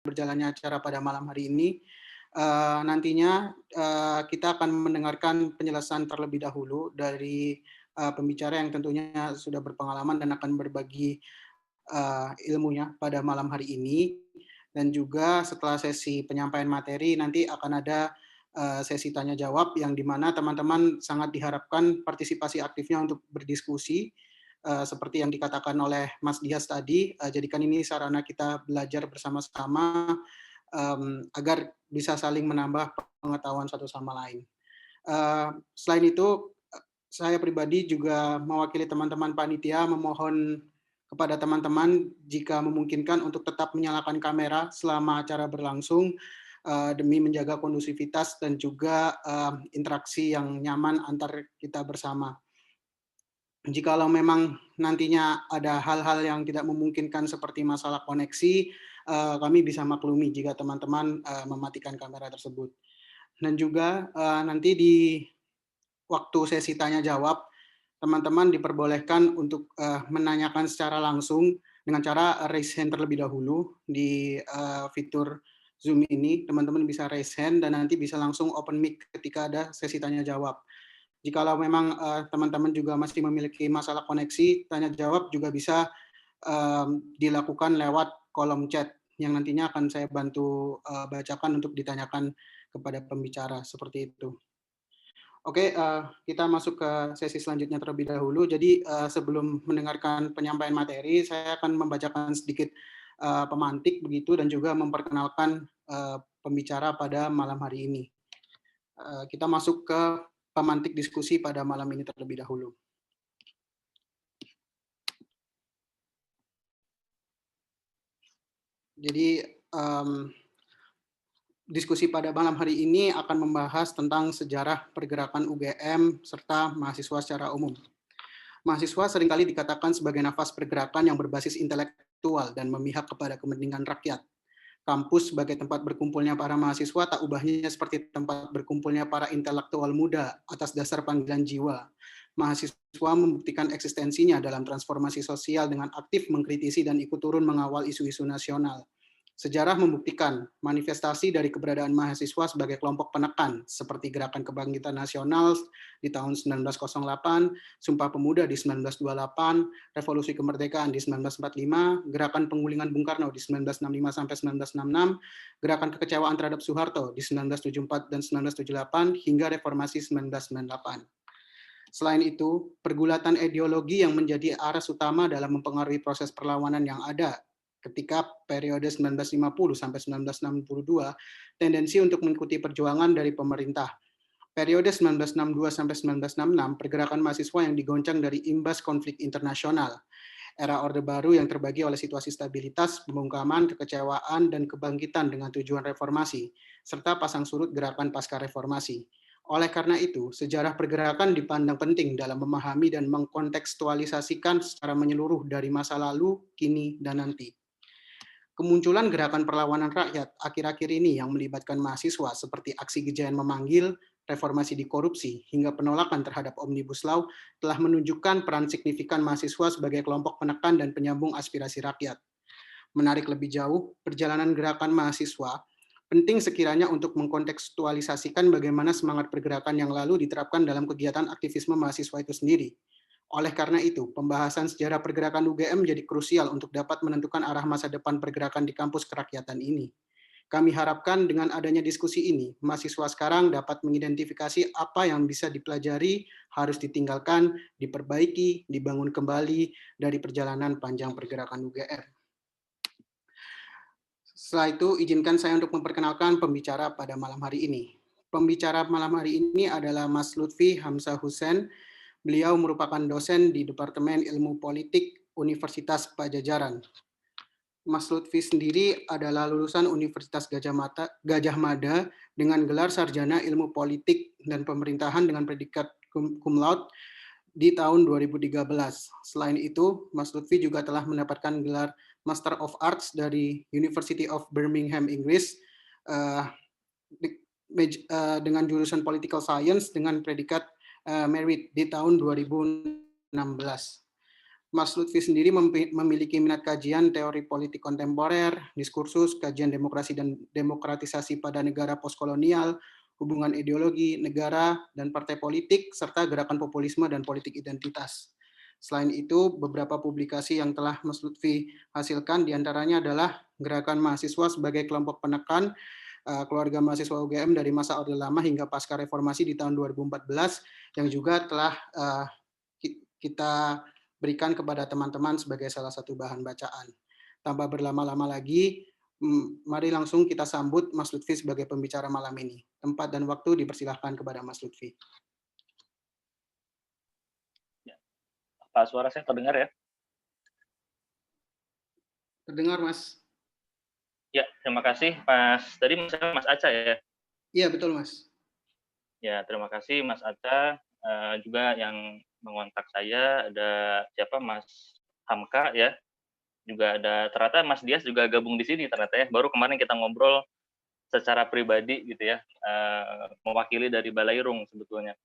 berjalannya acara pada malam hari ini. Nantinya kita akan mendengarkan penjelasan terlebih dahulu dari pembicara yang tentunya sudah berpengalaman dan akan berbagi ilmunya pada malam hari ini. Dan juga setelah sesi penyampaian materi nanti akan ada sesi tanya jawab yang dimana teman-teman sangat diharapkan partisipasi aktifnya untuk berdiskusi seperti yang dikatakan oleh Mas Dias tadi. Jadikan ini sarana kita belajar bersama-sama agar bisa saling menambah pengetahuan satu sama lain. Selain itu, saya pribadi juga mewakili teman-teman panitia memohon kepada teman-teman jika memungkinkan untuk tetap menyalakan kamera selama acara berlangsung demi menjaga kondusivitas dan juga interaksi yang nyaman antar kita bersama. Jikalau memang nantinya ada hal-hal yang tidak memungkinkan seperti masalah koneksi, kami bisa maklumi jika teman-teman mematikan kamera tersebut. Dan juga nanti di waktu sesi tanya jawab, teman-teman diperbolehkan untuk menanyakan secara langsung dengan cara raise hand terlebih dahulu di fitur Zoom ini. Teman-teman bisa raise hand dan nanti bisa langsung open mic ketika ada sesi tanya jawab. Jikalau memang teman-teman juga masih memiliki masalah koneksi, tanya jawab juga bisa dilakukan lewat kolom chat yang nantinya akan saya bantu bacakan untuk ditanyakan kepada pembicara seperti itu. Oke, kita masuk ke sesi selanjutnya terlebih dahulu. Jadi sebelum mendengarkan penyampaian materi, saya akan membacakan sedikit pemantik begitu dan juga memperkenalkan pembicara pada malam hari ini. Kita masuk ke pemantik diskusi pada malam ini terlebih dahulu. Jadi diskusi pada malam hari ini akan membahas tentang sejarah pergerakan UGM serta mahasiswa secara umum. Mahasiswa seringkali dikatakan sebagai nafas pergerakan yang berbasis intelektual dan memihak kepada kepentingan rakyat. Kampus sebagai tempat berkumpulnya para mahasiswa tak ubahnya seperti tempat berkumpulnya para intelektual muda atas dasar panggilan jiwa. Mahasiswa membuktikan eksistensinya dalam transformasi sosial dengan aktif mengkritisi dan ikut turun mengawal isu-isu nasional. Sejarah membuktikan manifestasi dari keberadaan mahasiswa sebagai kelompok penekan, seperti Gerakan Kebangkitan Nasional di tahun 1908, Sumpah Pemuda di 1928, Revolusi Kemerdekaan di 1945, Gerakan Penggulingan Bung Karno di 1965 sampai 1966, Gerakan Kekecewaan terhadap Soeharto di 1974 dan 1978, hingga Reformasi 1998. Selain itu, pergulatan ideologi yang menjadi aras utama dalam mempengaruhi proses perlawanan yang ada ketika periode 1950 sampai 1962, tendensi untuk mengikuti perjuangan dari pemerintah. Periode 1962 sampai 1966, pergerakan mahasiswa yang digoncang dari imbas konflik internasional. Era Orde Baru yang terbagi oleh situasi stabilitas, pembungkaman, kekecewaan, dan kebangkitan dengan tujuan reformasi, serta pasang surut gerakan pasca reformasi. Oleh karena itu, sejarah pergerakan dipandang penting dalam memahami dan mengkontekstualisasikan secara menyeluruh dari masa lalu, kini, dan nanti. Kemunculan gerakan perlawanan rakyat akhir-akhir ini yang melibatkan mahasiswa seperti aksi Gejayan Memanggil, reformasi di korupsi, hingga penolakan terhadap Omnibus Law telah menunjukkan peran signifikan mahasiswa sebagai kelompok penekan dan penyambung aspirasi rakyat. Menarik lebih jauh, perjalanan gerakan mahasiswa penting sekiranya untuk mengkontekstualisasikan bagaimana semangat pergerakan yang lalu diterapkan dalam kegiatan aktivisme mahasiswa itu sendiri. Oleh karena itu, pembahasan sejarah pergerakan UGM menjadi krusial untuk dapat menentukan arah masa depan pergerakan di kampus kerakyatan ini. Kami harapkan dengan adanya diskusi ini, mahasiswa sekarang dapat mengidentifikasi apa yang bisa dipelajari, harus ditinggalkan, diperbaiki, dibangun kembali dari perjalanan panjang pergerakan UGM. Setelah itu, izinkan saya untuk memperkenalkan pembicara pada malam hari ini. Pembicara malam hari ini adalah Mas Lutfi Hamzah Hussein. Beliau merupakan dosen di Departemen Ilmu Politik Universitas Pajajaran. Mas Lutfi sendiri adalah lulusan Universitas Gajah Mada dengan gelar Sarjana Ilmu Politik dan Pemerintahan dengan predikat cum laude di tahun 2013. Selain itu, Mas Lutfi juga telah mendapatkan gelar Master of Arts dari University of Birmingham, Inggris, dengan jurusan Political Science dengan predikat merit di tahun 2016. Mas Lutfi sendiri memiliki minat kajian teori politik kontemporer, diskursus, kajian demokrasi dan demokratisasi pada negara postkolonial, hubungan ideologi, negara, dan partai politik, serta gerakan populisme dan politik identitas. Selain itu, beberapa publikasi yang telah Mas Lutfi hasilkan diantaranya adalah Gerakan Mahasiswa sebagai Kelompok Penekan, Keluarga Mahasiswa UGM dari Masa Orde Lama hingga Pasca Reformasi di tahun 2014, yang juga telah kita berikan kepada teman-teman sebagai salah satu bahan bacaan. Tanpa berlama-lama lagi, mari langsung kita sambut Mas Lutfi sebagai pembicara malam ini. Tempat dan waktu dipersilahkan kepada Mas Lutfi. Pak, suara saya terdengar ya? Terdengar, Mas. Ya, terima kasih, Mas. Tadi Mas Aca ya? Iya, betul, Mas. Ya, terima kasih Mas Aca. Juga yang mengontak saya, ada siapa, Mas Hamka ya? Juga ada, ternyata Mas Dias juga gabung di sini ternyata ya. Baru kemarin kita ngobrol secara pribadi gitu ya, mewakili dari Balairung sebetulnya.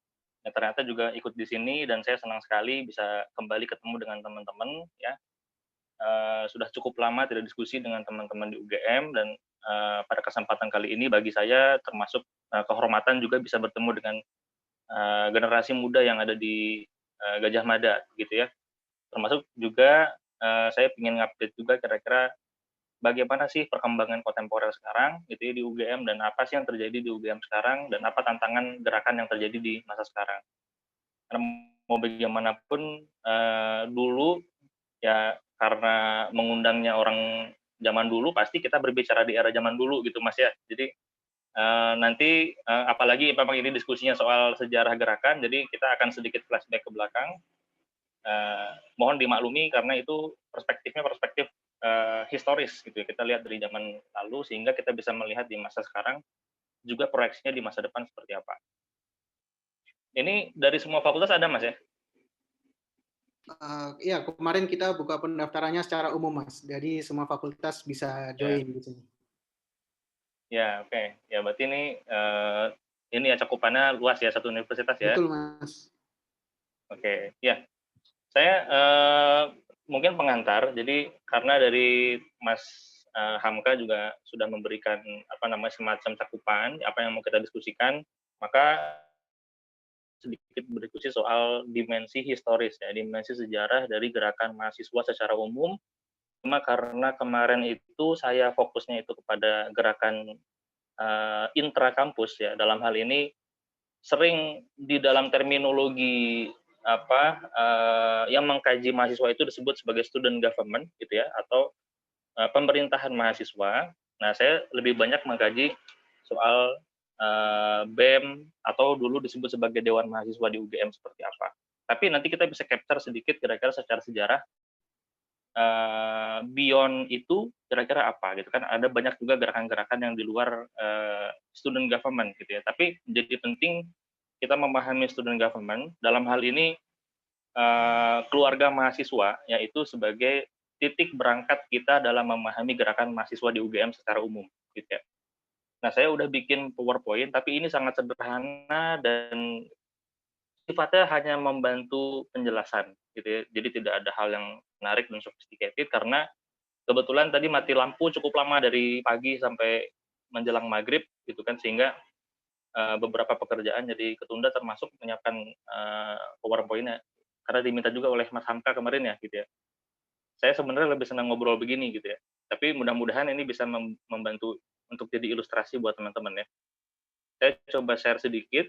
Nah, ternyata juga ikut di sini dan saya senang sekali bisa kembali ketemu dengan teman-teman ya. Sudah cukup lama tidak diskusi dengan teman-teman di UGM dan pada kesempatan kali ini bagi saya termasuk kehormatan juga bisa bertemu dengan generasi muda yang ada di Gajah Mada gitu ya. Termasuk juga saya ingin ngupdate juga kira-kira bagaimana sih perkembangan kontemporer sekarang gitu ya di UGM dan apa sih yang terjadi di UGM sekarang dan apa tantangan gerakan yang terjadi di masa sekarang. Karena mau bagaimanapun dulu ya karena mengundangnya orang zaman dulu pasti kita berbicara di era zaman dulu gitu Mas ya. Jadi nanti apalagi memang ini diskusinya soal sejarah gerakan, jadi kita akan sedikit flashback ke belakang. Mohon dimaklumi karena itu perspektifnya perspektif historis gitu ya. Kita lihat dari zaman lalu sehingga kita bisa melihat di masa sekarang juga proyeksinya di masa depan seperti apa. Ini dari semua fakultas ada Mas ya? Iya, kemarin kita buka pendaftarannya secara umum, Mas. Jadi semua fakultas bisa join di sini. Ya, oke. Ya, berarti ini ya cakupannya luas ya, satu universitas ya? Betul, Mas. Oke, ya. Saya mungkin pengantar, jadi karena dari Mas Hamka juga sudah memberikan apa namanya semacam cakupan apa yang mau kita diskusikan, maka sedikit berdiskusi soal dimensi historis ya, dimensi sejarah dari gerakan mahasiswa secara umum. Cuma karena kemarin itu saya fokusnya itu kepada gerakan intra kampus ya, dalam hal ini sering di dalam terminologi yang mengkaji mahasiswa itu disebut sebagai student government gitu ya, atau pemerintahan mahasiswa. Nah, saya lebih banyak mengkaji soal BEM atau dulu disebut sebagai Dewan Mahasiswa di UGM seperti apa. Tapi nanti kita bisa capture sedikit kira-kira secara sejarah beyond itu kira-kira apa gitu kan. Ada banyak juga gerakan-gerakan yang di luar student government gitu ya. Tapi menjadi penting kita memahami student government dalam hal ini keluarga mahasiswa, yaitu sebagai titik berangkat kita dalam memahami gerakan mahasiswa di UGM secara umum gitu ya. Nah, saya udah bikin PowerPoint tapi ini sangat sederhana dan sifatnya hanya membantu penjelasan gitu ya. Jadi tidak ada hal yang menarik dan sophisticated karena kebetulan tadi mati lampu cukup lama dari pagi sampai menjelang maghrib gitu kan, sehingga beberapa pekerjaan jadi ketunda termasuk menyiapkan PowerPoint-nya karena diminta juga oleh Mas Hamka kemarin ya gitu ya. Saya sebenarnya lebih senang ngobrol begini gitu ya. Tapi mudah-mudahan ini bisa membantu untuk jadi ilustrasi buat teman-teman ya. Saya coba share sedikit.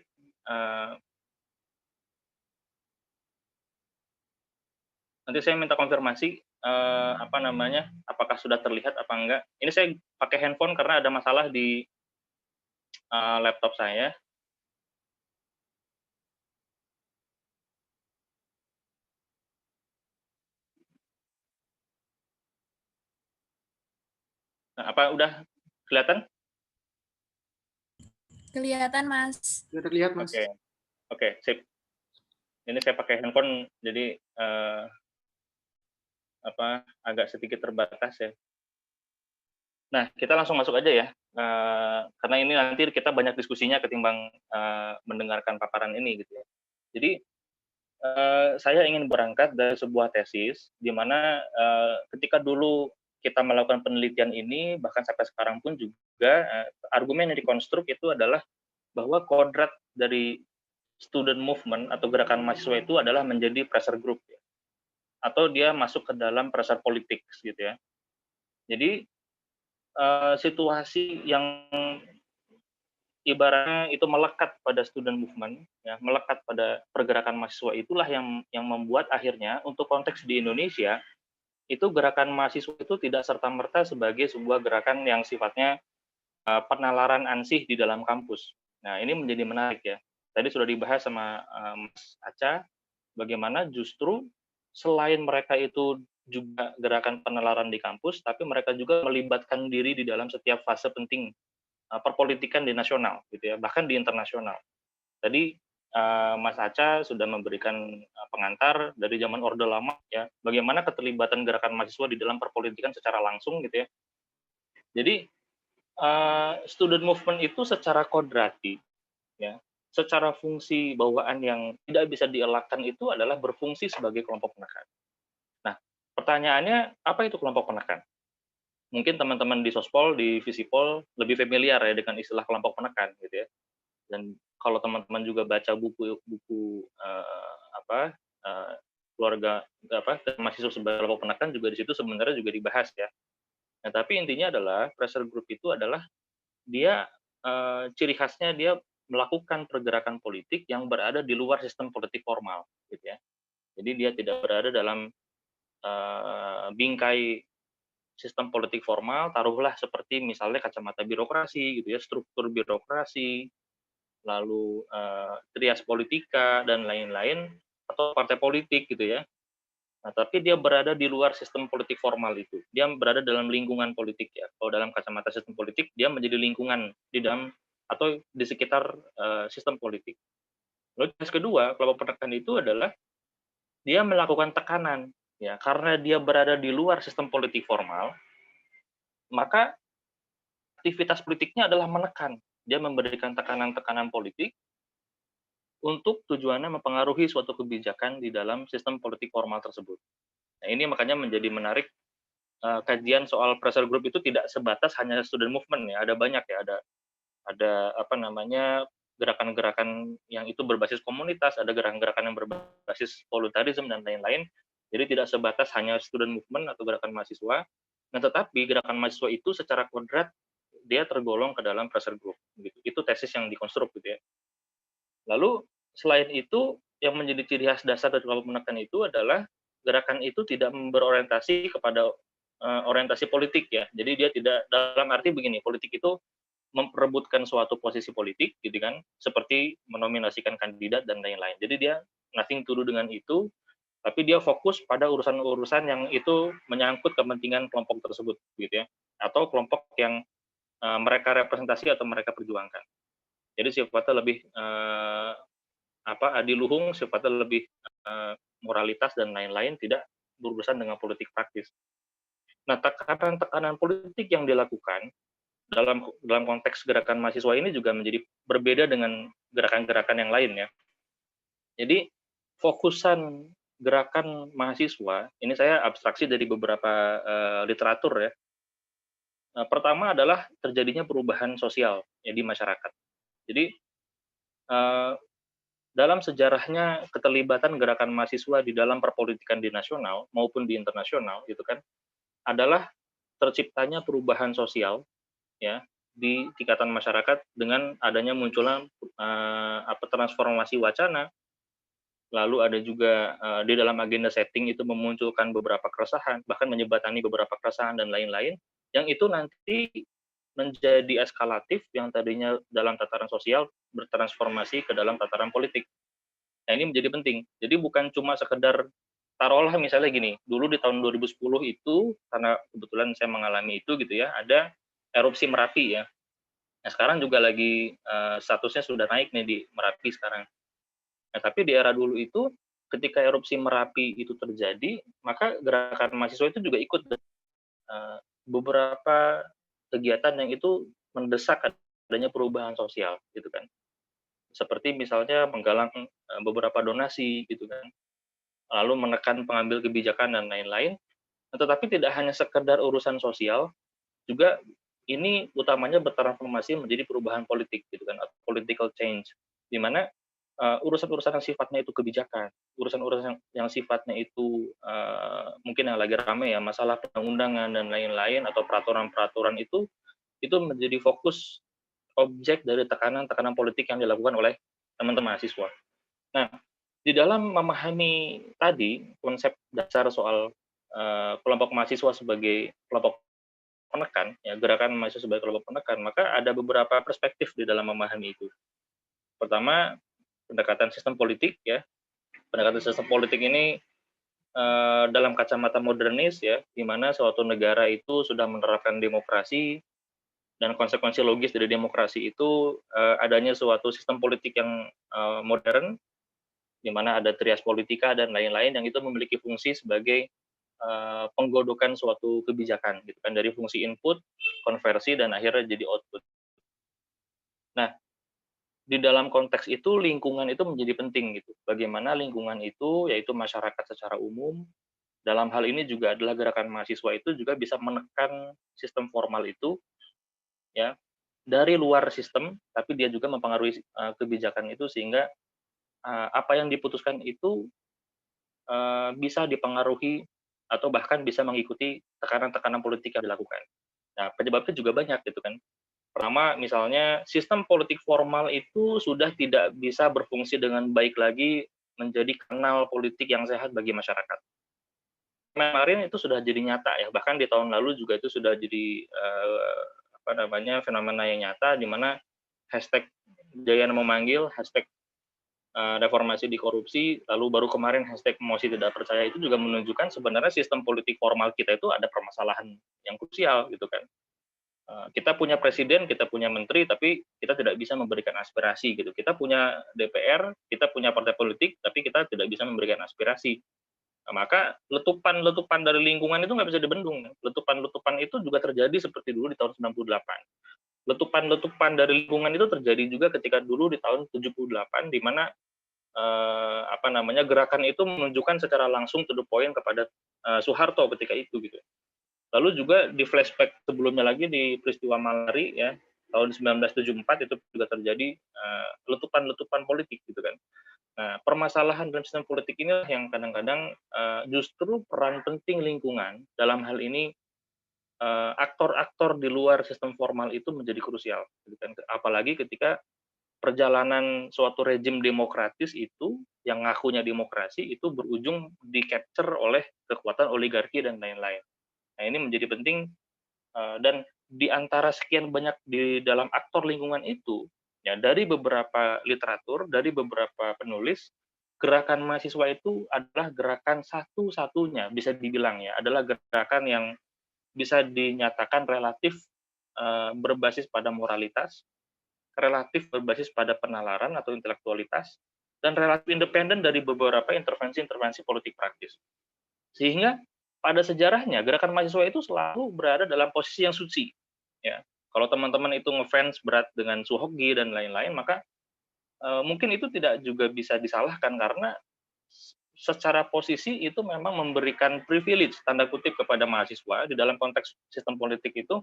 Nanti saya minta konfirmasi apakah sudah terlihat apa enggak. Ini saya pakai handphone karena ada masalah di laptop saya. Nah, apa udah kelihatan? Kelihatan, Mas. Sudah terlihat, Mas. Oke, sip. Ini saya pakai handphone, jadi agak sedikit terbatas ya. Nah, kita langsung masuk aja ya, karena ini nanti kita banyak diskusinya ketimbang mendengarkan paparan ini gitu ya. Jadi saya ingin berangkat dari sebuah tesis, di mana ketika dulu kita melakukan penelitian ini, bahkan sampai sekarang pun juga argumen yang dikonstruk itu adalah bahwa kodrat dari student movement atau gerakan mahasiswa itu adalah menjadi pressure group, ya, atau dia masuk ke dalam pressure politik gitu ya. Jadi situasi yang ibaratnya itu melekat pada student movement, ya, melekat pada pergerakan mahasiswa itulah yang membuat akhirnya untuk konteks di Indonesia, itu gerakan mahasiswa itu tidak serta-merta sebagai sebuah gerakan yang sifatnya penalaran ansih di dalam kampus. Nah, ini menjadi menarik ya. Tadi sudah dibahas sama Mas Aca, bagaimana justru selain mereka itu juga gerakan penalaran di kampus, tapi mereka juga melibatkan diri di dalam setiap fase penting perpolitikan di nasional gitu ya, bahkan di internasional. Tadi Mas Aca sudah memberikan pengantar dari zaman Orde Lama ya, bagaimana keterlibatan gerakan mahasiswa di dalam perpolitikan secara langsung gitu ya. Jadi student movement itu secara kodrati ya, secara fungsi bawaan yang tidak bisa dielakkan itu adalah berfungsi sebagai kelompok penekan. Nah, pertanyaannya apa itu kelompok penekan? Mungkin teman-teman di Sospol, di Visipol lebih familiar ya dengan istilah kelompok penekan gitu ya. Dan kalau teman-teman juga baca buku-buku keluarga mahasiswa sebagai kelompok penekan juga di situ sebenarnya juga dibahas ya. Nah, tapi intinya adalah pressure group itu adalah dia ciri khasnya dia melakukan pergerakan politik yang berada di luar sistem politik formal gitu ya. Jadi dia tidak berada dalam bingkai sistem politik formal, taruhlah seperti misalnya kacamata birokrasi gitu ya, struktur birokrasi, lalu trias politika dan lain-lain, atau partai politik gitu ya. Nah, tapi dia berada di luar sistem politik formal itu. Dia berada dalam lingkungan politik ya. Kalau dalam kacamata sistem politik, dia menjadi lingkungan di dalam atau di sekitar sistem politik. Lalu yang kedua, kelompok penekan itu adalah dia melakukan tekanan ya, karena dia berada di luar sistem politik formal, maka aktivitas politiknya adalah menekan. Dia memberikan tekanan-tekanan politik untuk tujuannya mempengaruhi suatu kebijakan di dalam sistem politik formal tersebut. Nah, ini makanya menjadi menarik kajian soal pressure group itu tidak sebatas hanya student movement ya, ada banyak ya, ada gerakan-gerakan yang itu berbasis komunitas, ada gerakan-gerakan yang berbasis voluntarism dan lain-lain. Jadi tidak sebatas hanya student movement atau gerakan mahasiswa. Nah, tetapi gerakan mahasiswa itu secara kodrat dia tergolong ke dalam pressure group gitu. Itu tesis yang dikonstruk gitu ya. Lalu selain itu yang menjadi ciri khas dasar dari kelompok menekan itu adalah gerakan itu tidak berorientasi kepada orientasi politik ya. Jadi dia tidak, dalam arti begini, politik itu memperebutkan suatu posisi politik gitu kan, seperti menominasikan kandidat dan lain-lain. Jadi dia nothing to do dengan itu, tapi dia fokus pada urusan-urusan yang itu menyangkut kepentingan kelompok tersebut gitu ya, atau kelompok yang mereka representasi atau mereka perjuangkan. Jadi sifatnya lebih adiluhung, sifatnya lebih moralitas dan lain-lain, tidak berurusan dengan politik praktis. Nah, tekanan-tekanan politik yang dilakukan dalam konteks gerakan mahasiswa ini juga menjadi berbeda dengan gerakan-gerakan yang lain ya. Jadi fokusan gerakan mahasiswa ini saya abstraksi dari beberapa literatur ya. Pertama adalah terjadinya perubahan sosial ya di masyarakat. Jadi dalam sejarahnya keterlibatan gerakan mahasiswa di dalam perpolitikan di nasional maupun di internasional gitu kan, adalah terciptanya perubahan sosial ya di tingkatan masyarakat dengan adanya munculnya transformasi wacana, lalu ada juga di dalam agenda setting itu memunculkan beberapa keresahan, bahkan menyebatani beberapa keresahan dan lain-lain, yang itu nanti menjadi eskalatif yang tadinya dalam tataran sosial bertransformasi ke dalam tataran politik. Nah, ini menjadi penting. Jadi bukan cuma sekedar, taruhlah misalnya gini, dulu di tahun 2010 itu, karena kebetulan saya mengalami itu gitu ya, ada erupsi Merapi ya. Nah, sekarang juga lagi statusnya sudah naik nih di Merapi sekarang. Nah, tapi di era dulu itu, ketika erupsi Merapi itu terjadi, maka gerakan mahasiswa itu juga ikut beberapa kegiatan yang itu mendesak adanya perubahan sosial gitu kan. seperti misalnya menggalang beberapa donasi gitu kan, lalu menekan pengambil kebijakan dan lain-lain. Tetapi tidak hanya sekedar urusan sosial, juga ini utamanya bertransformasi menjadi perubahan politik gitu kan, atau political change, di mana urusan-urusan yang sifatnya itu kebijakan, urusan-urusan yang sifatnya itu mungkin yang lagi rame ya, masalah perundang-undangan dan lain-lain atau peraturan-peraturan itu menjadi fokus objek dari tekanan-tekanan politik yang dilakukan oleh teman-teman mahasiswa. Nah, di dalam memahami tadi konsep dasar soal kelompok mahasiswa sebagai kelompok penekan, ya, gerakan mahasiswa sebagai kelompok penekan, maka ada beberapa perspektif di dalam memahami itu. Pertama, pendekatan sistem politik ya. Pendekatan sistem politik ini dalam kacamata modernis ya, di mana suatu negara itu sudah menerapkan demokrasi dan konsekuensi logis dari demokrasi itu adanya suatu sistem politik yang modern, di mana ada trias politika dan lain-lain yang itu memiliki fungsi sebagai penggodokan suatu kebijakan gitu kan, dari fungsi input, konversi dan akhirnya jadi output. Nah, di dalam konteks itu lingkungan itu menjadi penting gitu. Bagaimana lingkungan itu, yaitu masyarakat secara umum, dalam hal ini juga adalah gerakan mahasiswa itu juga bisa menekan sistem formal itu ya dari luar sistem, tapi dia juga mempengaruhi kebijakan itu sehingga apa yang diputuskan itu bisa dipengaruhi atau bahkan bisa mengikuti tekanan-tekanan politik yang dilakukan. Nah, penyebabnya juga banyak gitu kan. Pertama, misalnya sistem politik formal itu sudah tidak bisa berfungsi dengan baik lagi menjadi kanal politik yang sehat bagi masyarakat. Kemarin itu sudah jadi nyata ya, bahkan di tahun lalu juga itu sudah jadi fenomena yang nyata di mana hashtag Jayana memanggil, hashtag reformasi di korupsi, lalu baru kemarin hashtag mosi tidak percaya itu juga menunjukkan sebenarnya sistem politik formal kita itu ada permasalahan yang krusial gitu kan. Kita punya presiden, kita punya menteri, tapi kita tidak bisa memberikan aspirasi gitu. Kita punya DPR, kita punya partai politik, tapi kita tidak bisa memberikan aspirasi. Nah, maka letupan-letupan dari lingkungan itu nggak bisa dibendung. Letupan-letupan itu juga terjadi seperti dulu di tahun 98. Letupan-letupan dari lingkungan itu terjadi juga ketika dulu di tahun 78, di mana gerakan itu menunjukkan secara langsung to the point kepada Soeharto ketika itu gitu. Lalu juga di flashback sebelumnya lagi di peristiwa Malari ya tahun 1974 itu juga terjadi letupan-letupan politik gitu kan. Nah, permasalahan dalam sistem politik ini yang kadang-kadang justru peran penting lingkungan dalam hal ini aktor-aktor di luar sistem formal itu menjadi krusial gitu kan. Apalagi ketika perjalanan suatu rejim demokratis itu yang ngakunya demokrasi itu berujung di-capture oleh kekuatan oligarki dan lain-lain. Nah, ini menjadi penting dan di antara sekian banyak di dalam aktor lingkungan itu, ya dari beberapa literatur, dari beberapa penulis, gerakan mahasiswa itu adalah gerakan satu-satunya bisa dibilang ya, adalah gerakan yang bisa dinyatakan relatif berbasis pada moralitas, relatif berbasis pada penalaran atau intelektualitas, dan relatif independen dari beberapa intervensi-intervensi politik praktis. Sehingga pada sejarahnya gerakan mahasiswa itu selalu berada dalam posisi yang suci. Ya, kalau teman-teman itu ngefans berat dengan Suhoki dan lain-lain, maka mungkin itu tidak juga bisa disalahkan karena secara posisi itu memang memberikan privilege tanda kutip kepada mahasiswa di dalam konteks sistem politik itu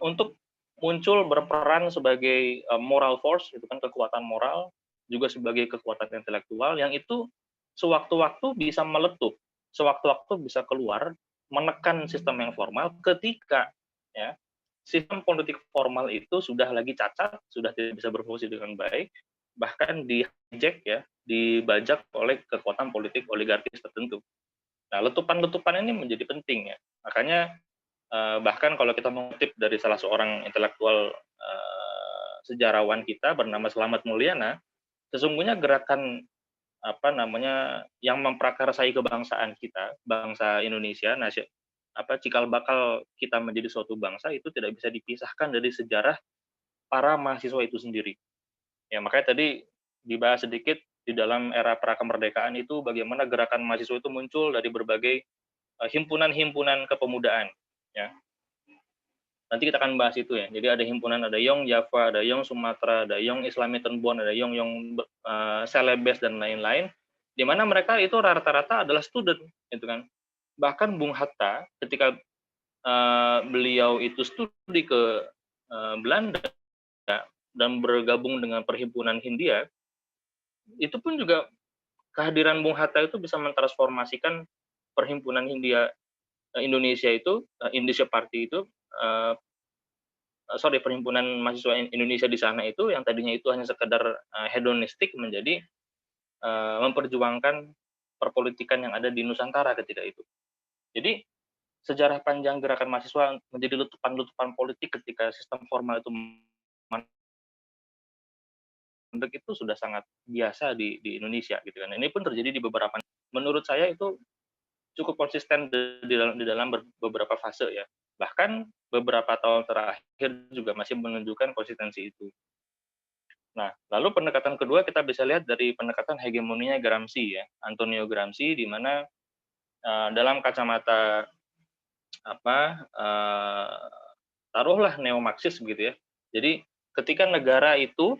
untuk muncul berperan sebagai moral force, itu kan kekuatan moral, juga sebagai kekuatan intelektual yang itu sewaktu-waktu bisa meletup, sewaktu-waktu bisa keluar menekan sistem yang formal ketika ya sistem politik formal itu sudah lagi cacat, sudah tidak bisa berfungsi dengan baik, bahkan di-hijack ya, dibajak oleh kekuatan politik oligarkis tertentu. Nah, letupan-letupan ini menjadi penting ya. Makanya bahkan kalau kita mengutip dari salah seorang intelektual sejarawan kita bernama Slamet Mulyana, sesungguhnya gerakan yang memprakarsai kebangsaan kita, bangsa Indonesia, cikal bakal kita menjadi suatu bangsa itu tidak bisa dipisahkan dari sejarah para mahasiswa itu sendiri. Ya, makanya tadi dibahas sedikit di dalam era prakemerdekaan itu bagaimana gerakan mahasiswa itu muncul dari berbagai himpunan-himpunan kepemudaan, ya. Nanti kita akan bahas itu ya. Jadi ada himpunan, ada Yong Java, ada Yong Sumatera, ada Yong Islami Tenbon, ada Yong Celebes dan lain-lain, di mana mereka itu rata-rata adalah student, gitu kan. Bahkan Bung Hatta ketika beliau itu studi ke Belanda dan bergabung dengan Perhimpunan Hindia, itu pun juga kehadiran Bung Hatta itu bisa mentransformasikan Perhimpunan Hindia Indonesia itu, Indonesia Party itu, Perhimpunan Mahasiswa Indonesia di sana itu yang tadinya itu hanya sekedar hedonistik menjadi memperjuangkan perpolitikan yang ada di Nusantara ketika itu. Jadi sejarah panjang gerakan mahasiswa menjadi letupan-letupan politik ketika sistem formal itu mandek itu sudah sangat biasa di Indonesia gitu kan. Ini pun terjadi di beberapa. Menurut saya itu cukup konsisten di dalam beberapa fase ya. Bahkan beberapa tahun terakhir juga masih menunjukkan konsistensi itu. Nah, lalu pendekatan kedua kita bisa lihat dari pendekatan hegemoninya Gramsci ya, Antonio Gramsci, di mana dalam kacamata taruhlah neo-Marxis begitu ya. Jadi ketika negara itu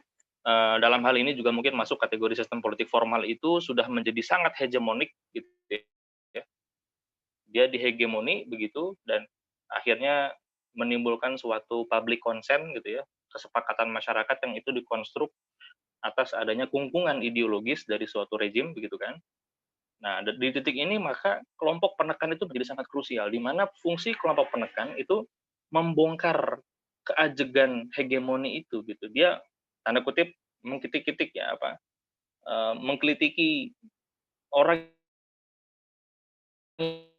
dalam hal ini juga mungkin masuk kategori sistem politik formal itu sudah menjadi sangat hegemonik gitu ya. Dia dihegemoni begitu dan akhirnya menimbulkan suatu public consent gitu ya, kesepakatan masyarakat yang itu dikonstruk atas adanya kungkungan ideologis dari suatu rezim begitu kan. Nah, di titik ini maka kelompok penekan itu menjadi sangat krusial, di mana fungsi kelompok penekan itu membongkar keajegan hegemoni itu gitu. Dia tanda kutip mengkitik-kitik ya mengkritiki orang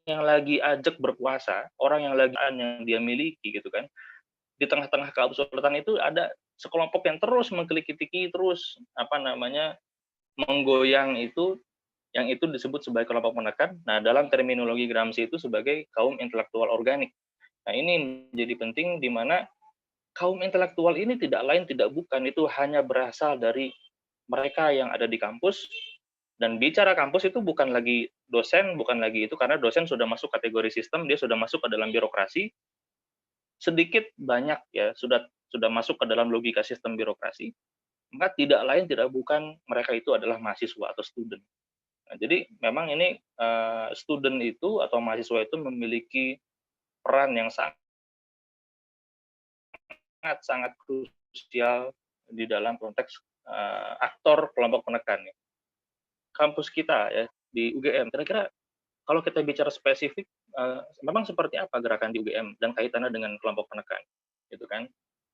yang lagi ajak berkuasa, orang yang lagi yang dia miliki gitu kan. Di tengah-tengah keabsurdan itu ada sekelompok yang terus mengkritiki, terus menggoyang itu, yang itu disebut sebagai kelompok penekan. Nah, dalam terminologi Gramsci itu sebagai kaum intelektual organik. Nah, ini menjadi penting di mana kaum intelektual ini tidak lain tidak bukan itu hanya berasal dari mereka yang ada di kampus, dan bicara kampus itu bukan lagi dosen, bukan lagi itu karena dosen sudah masuk kategori sistem, dia sudah masuk ke dalam birokrasi, sedikit banyak ya sudah masuk ke dalam logika sistem birokrasi, maka tidak lain tidak bukan mereka itu adalah mahasiswa atau student. Nah, jadi memang ini student itu atau mahasiswa itu memiliki peran yang sangat krusial di dalam konteks aktor kelompok penekan. Ya. Kampus kita ya di UGM, kira-kira kalau kita bicara spesifik, memang seperti apa gerakan di UGM dan kaitannya dengan kelompok penekan, gitu kan?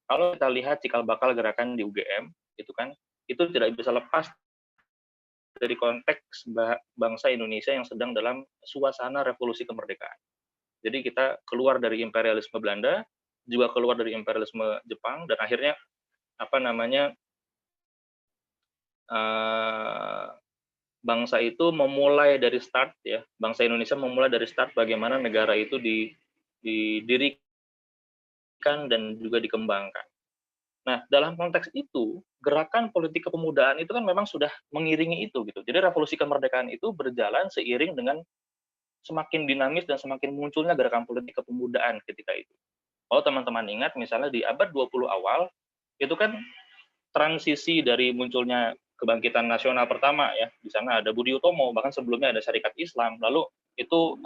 Kalau kita lihat cikal bakal gerakan di UGM, itu kan, itu tidak bisa lepas dari konteks bangsa Indonesia yang sedang dalam suasana revolusi kemerdekaan. Jadi kita keluar dari imperialisme Belanda, juga keluar dari imperialisme Jepang, dan akhirnya bangsa itu memulai dari start ya, bangsa Indonesia memulai dari start bagaimana negara itu didirikan dan juga dikembangkan. Nah, dalam konteks itu, gerakan politik kepemudaan itu kan memang sudah mengiringi itu gitu. Jadi revolusi kemerdekaan itu berjalan seiring dengan semakin dinamis dan semakin munculnya gerakan politik kepemudaan ketika itu. Kalau teman-teman ingat misalnya di abad 20 awal, itu kan transisi dari munculnya kebangkitan nasional pertama ya, di sana ada Budi Utomo, bahkan sebelumnya ada Syarikat Islam, lalu itu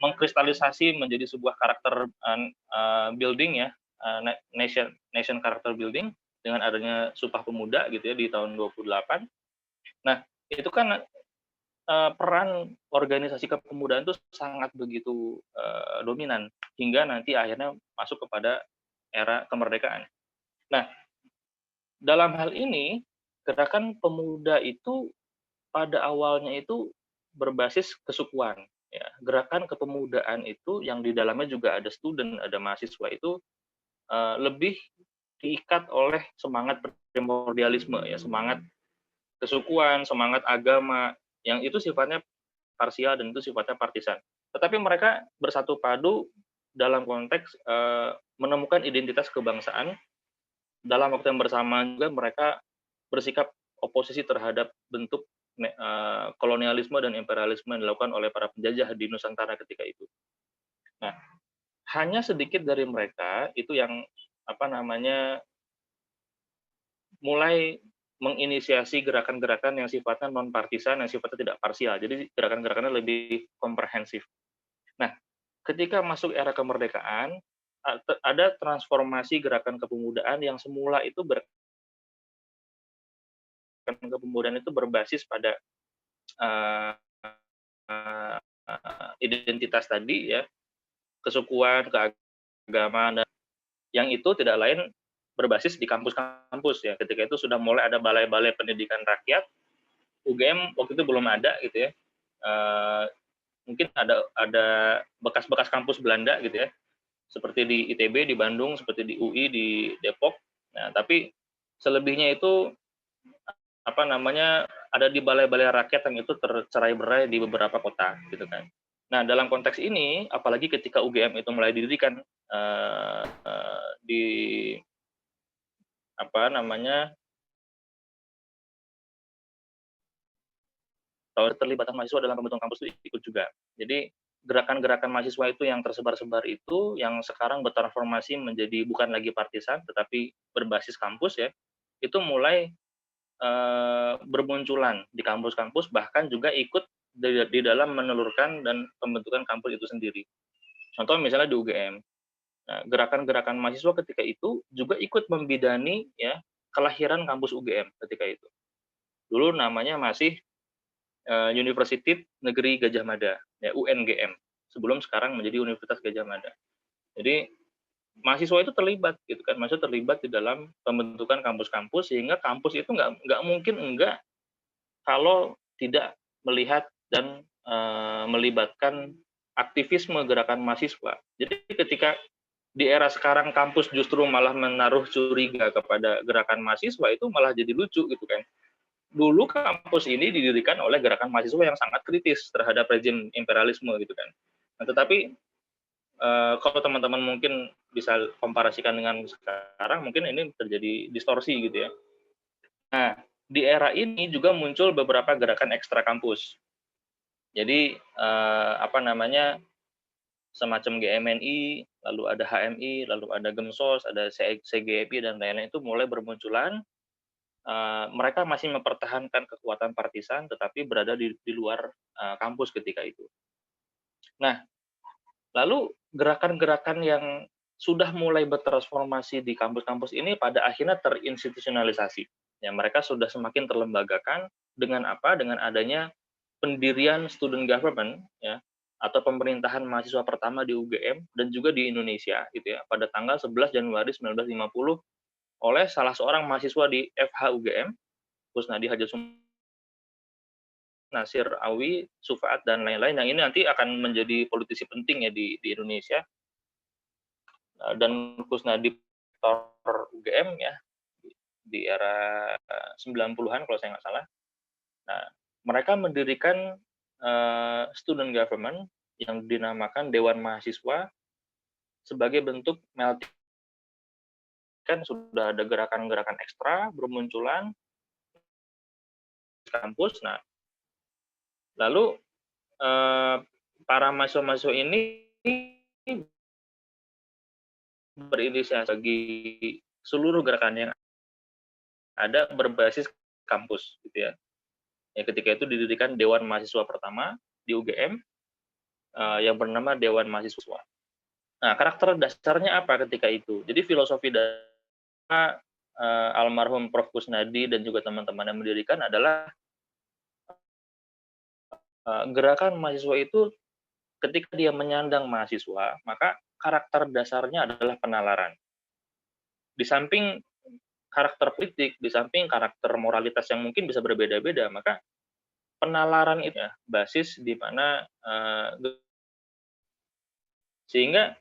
mengkristalisasi menjadi sebuah karakter building ya, nation character building dengan adanya Sumpah Pemuda gitu ya di tahun 28. Nah, itu kan peran organisasi kepemudaan itu sangat begitu dominan hingga nanti akhirnya masuk kepada era kemerdekaan. Nah, dalam hal ini gerakan pemuda itu pada awalnya itu berbasis kesukuan. Ya, gerakan kepemudaan itu yang di dalamnya juga ada student, ada mahasiswa itu lebih diikat oleh semangat primordialisme ya, semangat kesukuan, semangat agama yang itu sifatnya parsial dan itu sifatnya partisan. Tetapi mereka bersatu padu dalam konteks menemukan identitas kebangsaan. Dalam waktu yang bersamaan juga mereka bersikap oposisi terhadap bentuk kolonialisme dan imperialisme yang dilakukan oleh para penjajah di Nusantara ketika itu. Nah, hanya sedikit dari mereka itu yang, apa namanya, mulai menginisiasi gerakan-gerakan yang sifatnya non partisan, yang sifatnya tidak parsial. Jadi gerakan-gerakannya lebih komprehensif. Nah, ketika masuk era kemerdekaan, ada transformasi gerakan kepemudaan yang semula itu gerakan kepemudaan itu berbasis pada, eee identitas tadi ya, kesukuan, keagamaan, dan yang itu tidak lain berbasis di kampus-kampus ya. Ketika itu sudah mulai ada balai-balai pendidikan rakyat, UGM waktu itu belum ada gitu ya. Eee, Mungkin ada bekas-bekas kampus Belanda gitu ya, seperti di ITB di Bandung, seperti di UI di Depok. Nah, tapi selebihnya itu, apa namanya, ada di balai-balai rakyat yang itu tercerai-berai di beberapa kota gitu kan. Nah, dalam konteks ini, apalagi ketika UGM itu mulai didirikan, di apa namanya, tahun keterlibatan mahasiswa dalam pembentukan kampus itu ikut juga. Jadi gerakan-gerakan mahasiswa itu yang tersebar-sebar itu, yang sekarang bertransformasi menjadi bukan lagi partisan, tetapi berbasis kampus ya, itu mulai bermunculan di kampus-kampus, bahkan juga ikut di dalam menelurkan dan pembentukan kampus itu sendiri. Contoh misalnya di UGM. Nah, gerakan-gerakan mahasiswa ketika itu juga ikut membidani ya kelahiran kampus UGM ketika itu. Dulu namanya masih University Negeri Gadjah Mada, ya UNGM. Sebelum sekarang menjadi Universitas Gadjah Mada. Jadi mahasiswa itu terlibat gitu kan, mahasiswa terlibat di dalam pembentukan kampus-kampus, sehingga kampus itu nggak mungkin enggak kalau tidak melihat dan melibatkan aktivisme gerakan mahasiswa. Jadi ketika di era sekarang kampus justru malah menaruh curiga kepada gerakan mahasiswa, itu malah jadi lucu gitu kan. Dulu kampus ini didirikan oleh gerakan mahasiswa yang sangat kritis terhadap rezim imperialisme gitu kan. Nah, tetapi kalau teman-teman mungkin bisa komparasikan dengan sekarang, mungkin ini terjadi distorsi gitu ya. Nah, di era ini juga muncul beberapa gerakan ekstra kampus. Jadi apa namanya, semacam GMNI, lalu ada HMI, lalu ada Gemsos, ada CGMI dan lain-lain, itu mulai bermunculan. Mereka masih mempertahankan kekuatan partisan, tetapi berada di luar kampus ketika itu. Nah, lalu gerakan-gerakan yang sudah mulai bertransformasi di kampus-kampus ini pada akhirnya terinstitusionalisasi. Ya, mereka sudah semakin terlembagakan dengan apa? Dengan adanya pendirian student government ya, atau pemerintahan mahasiswa pertama di UGM dan juga di Indonesia gitu ya, pada tanggal 11 Januari 1950 oleh salah seorang mahasiswa di FH UGM, Kusnadi Hajasum Nasir Awi, Sufaat dan lain-lain, yang ini nanti akan menjadi politisi penting ya di Indonesia. Dan Kusnadi UGM ya di era 90-an kalau saya nggak salah. Nah, mereka mendirikan student government yang dinamakan Dewan Mahasiswa sebagai bentuk melting, kan sudah ada gerakan-gerakan ekstra bermunculan kampus. Nah, lalu para mahasiswa-mahasiswa ini berinisiasi bagi seluruh gerakan yang ada berbasis kampus gitu ya. Ya, ketika itu didirikan Dewan Mahasiswa pertama di UGM yang bernama Dewan Mahasiswa. Nah, karakter dasarnya apa ketika itu? Jadi filosofi dari almarhum Prof. Kusnadi dan juga teman-teman yang mendirikan adalah gerakan mahasiswa itu ketika dia menyandang mahasiswa, maka karakter dasarnya adalah penalaran. Di samping karakter politik, di samping karakter moralitas yang mungkin bisa berbeda-beda, maka penalaran itu ya basis di mana sehingga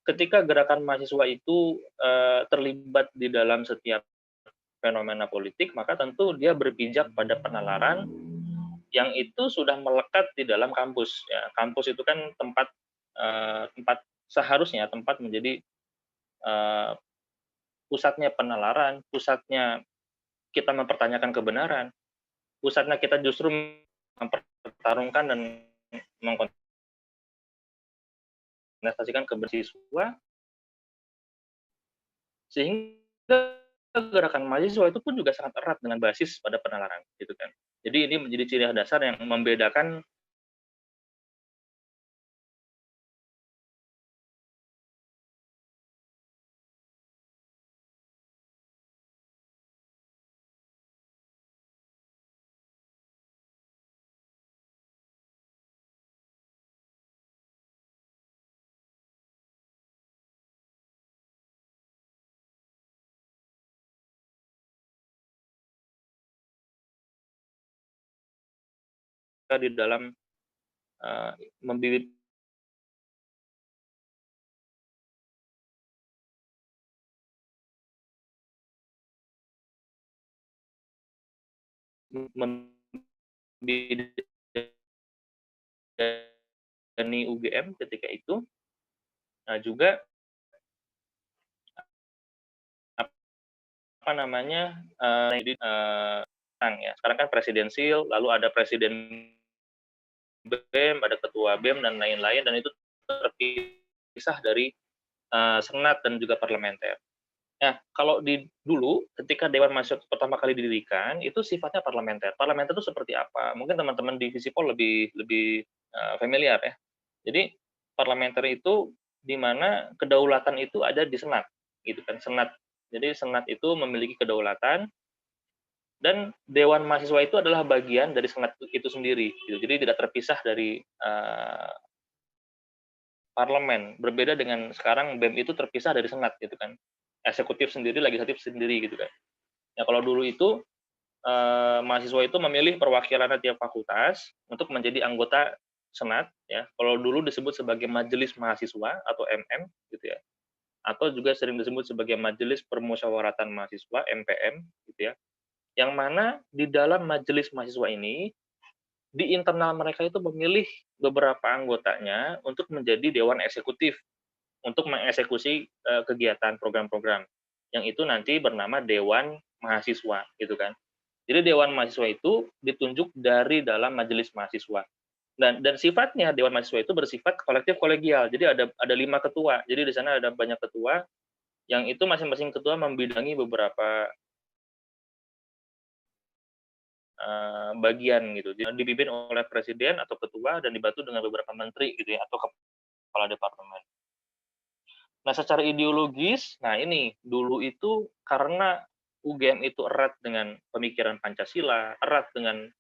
ketika gerakan mahasiswa itu terlibat di dalam setiap fenomena politik, maka tentu dia berpijak pada penalaran yang itu sudah melekat di dalam kampus. Ya, kampus itu kan tempat seharusnya tempat menjadi pusatnya penalaran, pusatnya kita mempertanyakan kebenaran, pusatnya kita justru mempertarungkan dan investasikan ke beasiswa, sehingga gerakan mahasiswa itu pun juga sangat erat dengan basis pada penalaran, gitu kan. Jadi ini menjadi ciri dasar yang membedakan di dalam membibit membidani UGM ketika itu. Nah juga apa namanya ya sekarang kan presidensil, lalu ada presiden BEM, ada ketua BEM dan lain-lain, dan itu terpisah dari senat dan juga parlementer. Nah, kalau dulu ketika Dewan Mahasiswa pertama kali didirikan, itu sifatnya parlementer. Parlementer itu seperti apa? Mungkin teman-teman di Visipol lebih lebih familiar ya. Jadi parlementer itu di mana kedaulatan itu ada di senat, gitu kan, senat. Jadi senat itu memiliki kedaulatan dan Dewan Mahasiswa itu adalah bagian dari senat itu sendiri, gitu. Jadi tidak terpisah dari parlemen. Berbeda dengan sekarang BEM itu terpisah dari senat, gitu kan. Eksekutif sendiri, legislatif sendiri, gitu kan. Ya kalau dulu itu mahasiswa itu memilih perwakilan tiap fakultas untuk menjadi anggota senat, ya. Kalau dulu disebut sebagai majelis mahasiswa atau MM, gitu ya. Atau juga sering disebut sebagai majelis permusyawaratan mahasiswa (MPM), gitu ya. Yang mana di dalam majelis mahasiswa ini, di internal mereka itu memilih beberapa anggotanya untuk menjadi dewan eksekutif untuk mengeksekusi kegiatan program-program yang itu nanti bernama Dewan Mahasiswa, gitu kan. Jadi Dewan Mahasiswa itu ditunjuk dari dalam majelis mahasiswa. Dan sifatnya Dewan Mahasiswa itu bersifat kolektif kolegial. Jadi ada 5 ketua. Jadi di sana ada banyak ketua yang itu masing-masing ketua membidangi beberapa bagian gitu. Jadi dipimpin oleh presiden atau ketua dan dibantu dengan beberapa menteri gitu ya atau kepala departemen. Nah, secara ideologis, nah ini dulu itu karena UGM itu erat dengan pemikiran Pancasila, erat dengan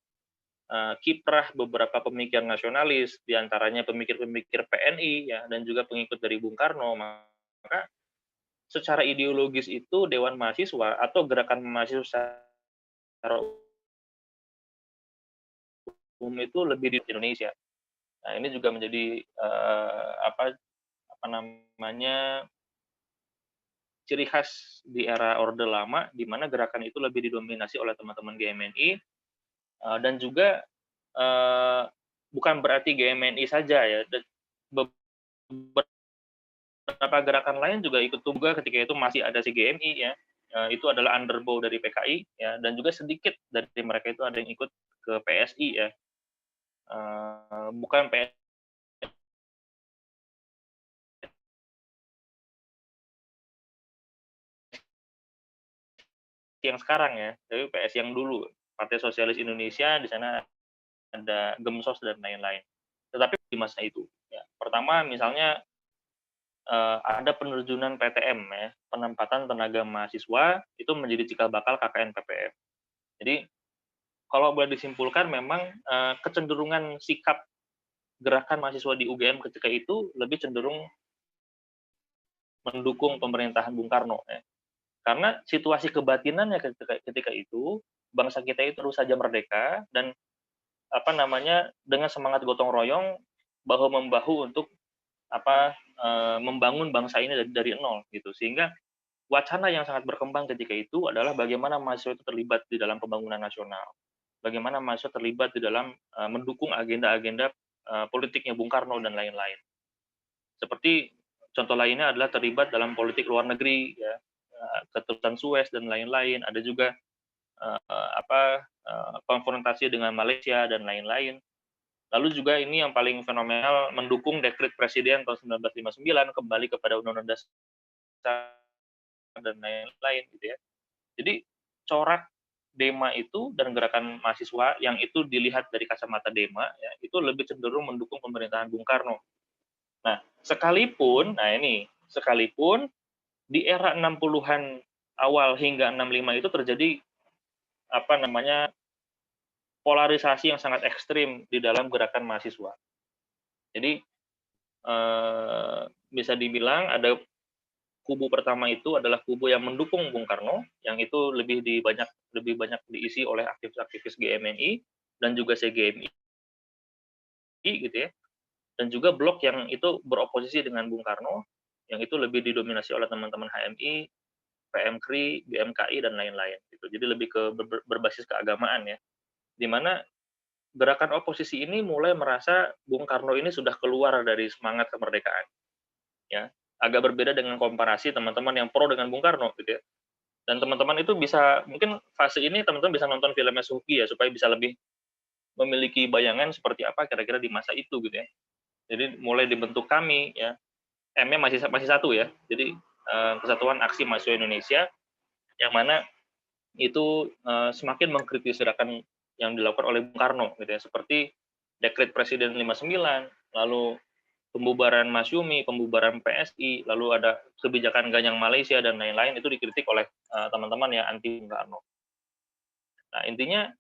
kiprah beberapa pemikir nasionalis, diantaranya pemikir-pemikir PNI ya dan juga pengikut dari Bung Karno, maka secara ideologis itu Dewan Mahasiswa atau gerakan mahasiswa secara umum itu lebih di Indonesia. Nah, ini juga menjadi apa namanya ciri khas di era Orde Lama, di mana gerakan itu lebih didominasi oleh teman-teman GMNI, dan juga bukan berarti GMNI saja ya, beberapa gerakan lain juga ikut juga ketika itu masih ada CGMI ya, itu adalah underbow dari PKI ya, dan juga sedikit dari mereka itu ada yang ikut ke PSI ya, bukan PSI yang sekarang ya, tapi PSI yang dulu, Partai Sosialis Indonesia, di sana ada Gemsos dan lain-lain. Tetapi di masa itu, ya, pertama misalnya ada penerjunan PTM ya, penempatan tenaga mahasiswa itu menjadi cikal bakal KKN PPM. Jadi kalau boleh disimpulkan memang kecenderungan sikap gerakan mahasiswa di UGM ketika itu lebih cenderung mendukung pemerintahan Bung Karno ya. Karena situasi kebatinannya ketika itu bangsa kita itu terus saja merdeka dan apa namanya dengan semangat gotong royong bahu membahu untuk membangun bangsa ini dari nol gitu. Sehingga wacana yang sangat berkembang ketika itu adalah bagaimana mahasiswa itu terlibat di dalam pembangunan nasional. Bagaimana mahasiswa terlibat di dalam mendukung agenda-agenda politiknya Bung Karno dan lain-lain. Seperti contoh lainnya adalah terlibat dalam politik luar negeri, ya, keterusan Suez dan lain-lain. Ada juga konfrontasi dengan Malaysia dan lain-lain. Lalu juga ini yang paling fenomenal, mendukung dekret presiden tahun 1959 kembali kepada Undang-Undang Dasar dan lain-lain gitu ya. Jadi corak Dema itu dan gerakan mahasiswa yang itu dilihat dari kacamata Dema ya, itu lebih cenderung mendukung pemerintahan Bung Karno. Nah, sekalipun di era 60-an awal hingga 65 itu terjadi polarisasi yang sangat ekstrim di dalam gerakan mahasiswa. Jadi bisa dibilang ada kubu pertama itu adalah kubu yang mendukung Bung Karno, yang itu lebih banyak diisi oleh aktivis-aktivis GMNI dan juga CGMI gitu ya. Dan juga blok yang itu beroposisi dengan Bung Karno, yang itu lebih didominasi oleh teman-teman HMI, PMKRI, BMKI dan lain-lain gitu. Jadi lebih ke berbasis keagamaan ya. Di mana gerakan oposisi ini mulai merasa Bung Karno ini sudah keluar dari semangat kemerdekaan. Ya, agak berbeda dengan komparasi teman-teman yang pro dengan Bung Karno gitu ya. Dan teman-teman itu bisa mungkin fase ini teman-teman bisa nonton filmnya Suki ya supaya bisa lebih memiliki bayangan seperti apa kira-kira di masa itu gitu ya. Jadi mulai dibentuk kami ya, M-nya masih satu ya. Jadi Kesatuan Aksi Mahasiswa Indonesia yang mana itu semakin mengkritisi gerakan yang dilakukan oleh Bung Karno gitu ya, seperti dekret Presiden 59, lalu pembubaran Masyumi, pembubaran PSI, lalu ada kebijakan Ganyang Malaysia dan lain-lain itu dikritik oleh teman-teman yang anti Bung Karno. Nah, intinya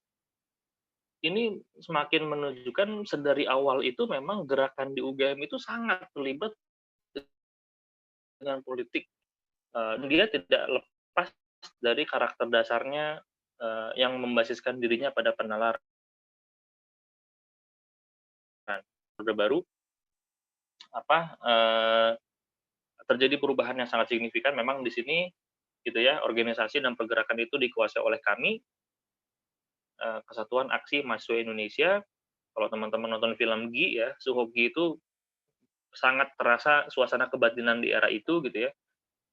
ini semakin menunjukkan sedari awal itu memang gerakan di UGM itu sangat terlibat dengan politik. Dia tidak lepas dari karakter dasarnya yang membasiskan dirinya pada penalaran. Orde Baru terjadi perubahan yang sangat signifikan memang di sini gitu ya, organisasi dan pergerakan itu dikuasai oleh kami, Kesatuan Aksi Mahasiswa Indonesia. Kalau teman-teman nonton film Gi ya, Suhoki itu sangat terasa suasana kebatinan di era itu gitu ya.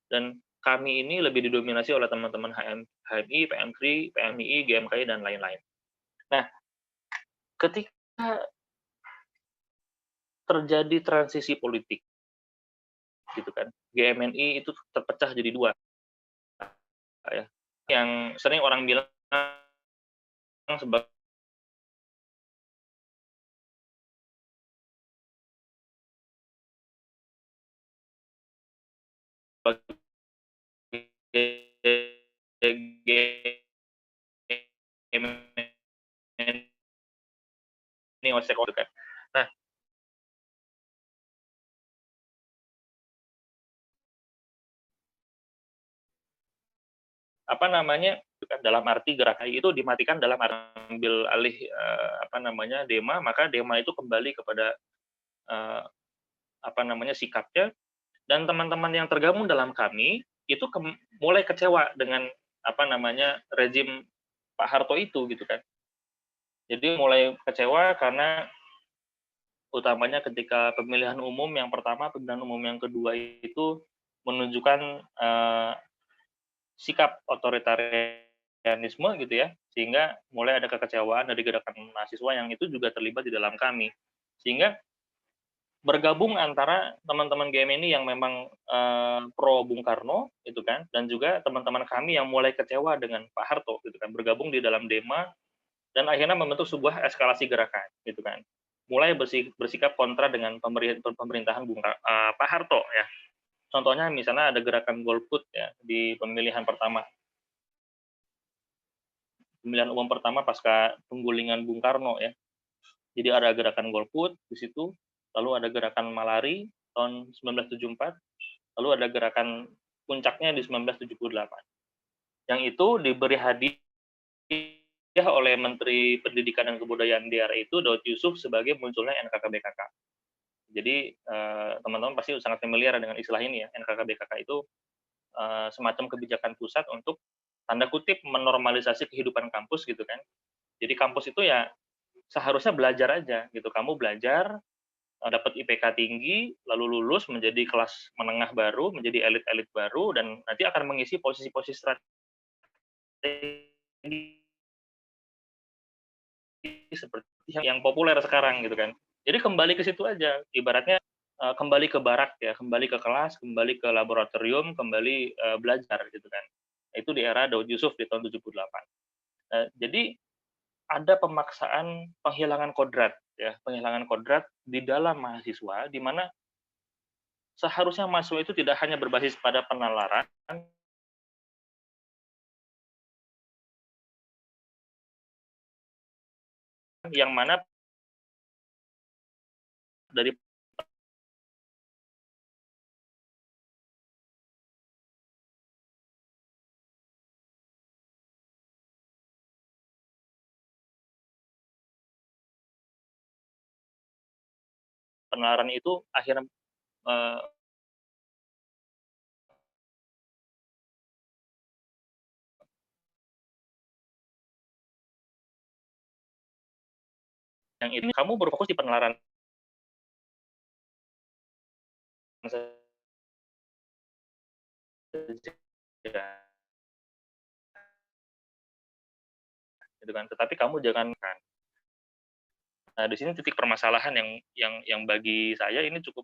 Dan kami ini lebih didominasi oleh teman-teman HMI, PMKRI, PMII, GMKI dan lain-lain. Nah, ketika terjadi transisi politik gitu kan, GMNI itu terpecah jadi dua ya. Yang sering orang bilang sebagai ini OSEK kan. Nah, dalam arti gerakan itu dimatikan dalam ambil alih Dema, maka Dema itu kembali kepada sikapnya, dan teman-teman yang tergabung dalam kami itu mulai kecewa dengan rezim Pak Harto itu gitu kan. Jadi mulai kecewa karena utamanya ketika pemilihan umum yang pertama, pemilihan umum yang kedua itu menunjukkan sikap otoritarianisme gitu ya, sehingga mulai ada kekecewaan dari gerakan mahasiswa yang itu juga terlibat di dalam kami. Sehingga bergabung antara teman-teman GMNI yang memang pro Bung Karno itu kan, dan juga teman-teman kami yang mulai kecewa dengan Pak Harto gitu kan, bergabung di dalam Dema dan akhirnya membentuk sebuah eskalasi gerakan gitu kan. Mulai bersikap kontra dengan pemerintahan Pak Harto ya. Contohnya misalnya ada gerakan golput ya di pemilihan umum pertama pasca penggulingan Bung Karno ya. Jadi ada gerakan golput di situ, lalu ada gerakan Malari tahun 1974, lalu ada gerakan puncaknya di 1978. Yang itu diberi hadiah oleh Menteri Pendidikan dan Kebudayaan di era itu, Daud Yusuf, sebagai munculnya NKKBKK. Jadi teman-teman pasti sangat familiar dengan istilah ini ya. NKKBKK itu semacam kebijakan pusat untuk tanda kutip menormalisasi kehidupan kampus gitu kan. Jadi kampus itu ya seharusnya belajar aja gitu. Kamu belajar, dapat IPK tinggi, lalu lulus menjadi kelas menengah baru, menjadi elit-elit baru, dan nanti akan mengisi posisi-posisi strategi seperti yang populer sekarang gitu kan. Jadi kembali ke situ aja, ibaratnya kembali ke barak ya, kembali ke kelas, kembali ke laboratorium, kembali belajar gitu kan. Itu di era Daud Yusuf di tahun 78. Jadi ada pemaksaan penghilangan kodrat ya, penghilangan kodrat di dalam mahasiswa, di mana seharusnya mahasiswa itu tidak hanya berbasis pada penalaran, yang mana dari penalaran itu akhirnya eh, yang ini kamu berfokus di penalaran saja, gitu kan. Tetapi kamu jangan kan. Nah, di sini titik permasalahan yang bagi saya ini cukup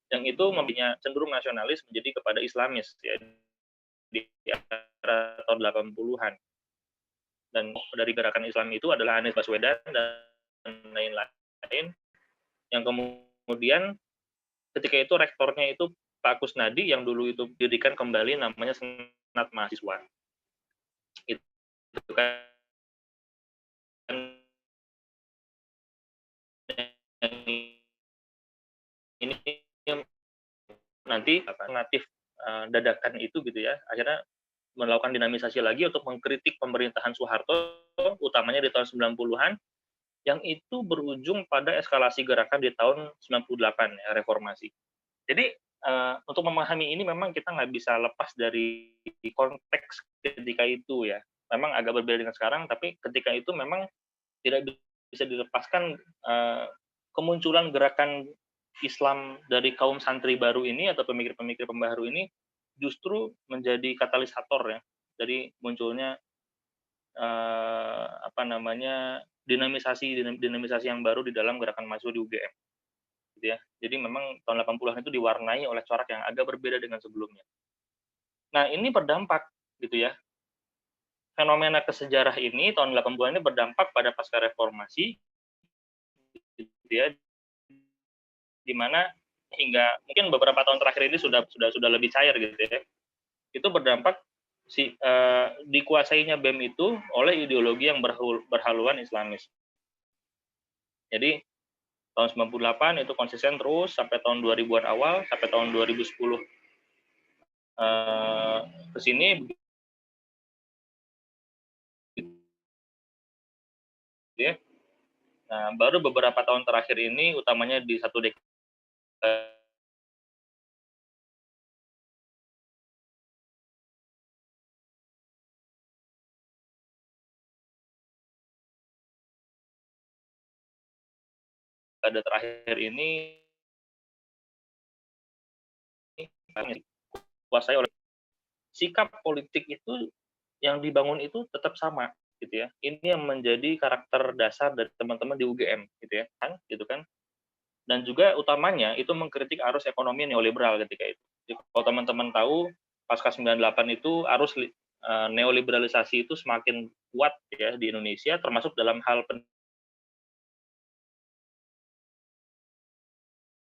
yang itu mempunyai cenderung nasionalis menjadi kepada Islamis ya di era tahun 80-an. Dan dari gerakan Islam itu adalah Anies Baswedan dan lain-lain yang kemudian ketika itu rektornya itu Pak Kusnadi yang dulu itu didirikan kembali namanya Senat Mahasiswa. Itu kan ini nanti alternatif dadakan itu gitu ya, akhirnya melakukan dinamisasi lagi untuk mengkritik pemerintahan Soeharto, utamanya di tahun 90-an, yang itu berujung pada eskalasi gerakan di tahun 98 ya, reformasi. Jadi untuk memahami ini memang kita nggak bisa lepas dari konteks ketika itu ya. Memang agak berbeda dengan sekarang, tapi ketika itu memang tidak bisa dilepaskan kemunculan gerakan Islam dari kaum santri baru ini atau pemikir-pemikir pembaharu ini justru menjadi katalisator ya dari munculnya dinamisasi yang baru di dalam gerakan mahasiswa di UGM gitu ya. Jadi memang tahun 80-an itu diwarnai oleh corak yang agak berbeda dengan sebelumnya. Nah, ini berdampak gitu ya. Fenomena kesejarah ini tahun 80-an ini berdampak pada pasca reformasi gitu ya, di mana hingga mungkin beberapa tahun terakhir ini sudah lebih cair gitu ya. Itu berdampak dikuasainya BEM itu oleh ideologi yang berhaluan Islamis. Jadi tahun 98 itu konsisten terus sampai tahun 2000-an awal, sampai tahun 2010 ke sini ya. Nah, baru beberapa tahun terakhir ini utamanya di satu dekade terakhir ini dikuasai oleh sikap politik itu yang dibangun itu tetap sama gitu ya. Ini yang menjadi karakter dasar dari teman-teman di UGM gitu ya, kan gitu kan. Dan juga utamanya itu mengkritik arus ekonomi neoliberal ketika itu. Jadi, kalau teman-teman tahu pasca 98 itu arus neoliberalisasi itu semakin kuat ya di Indonesia, termasuk dalam hal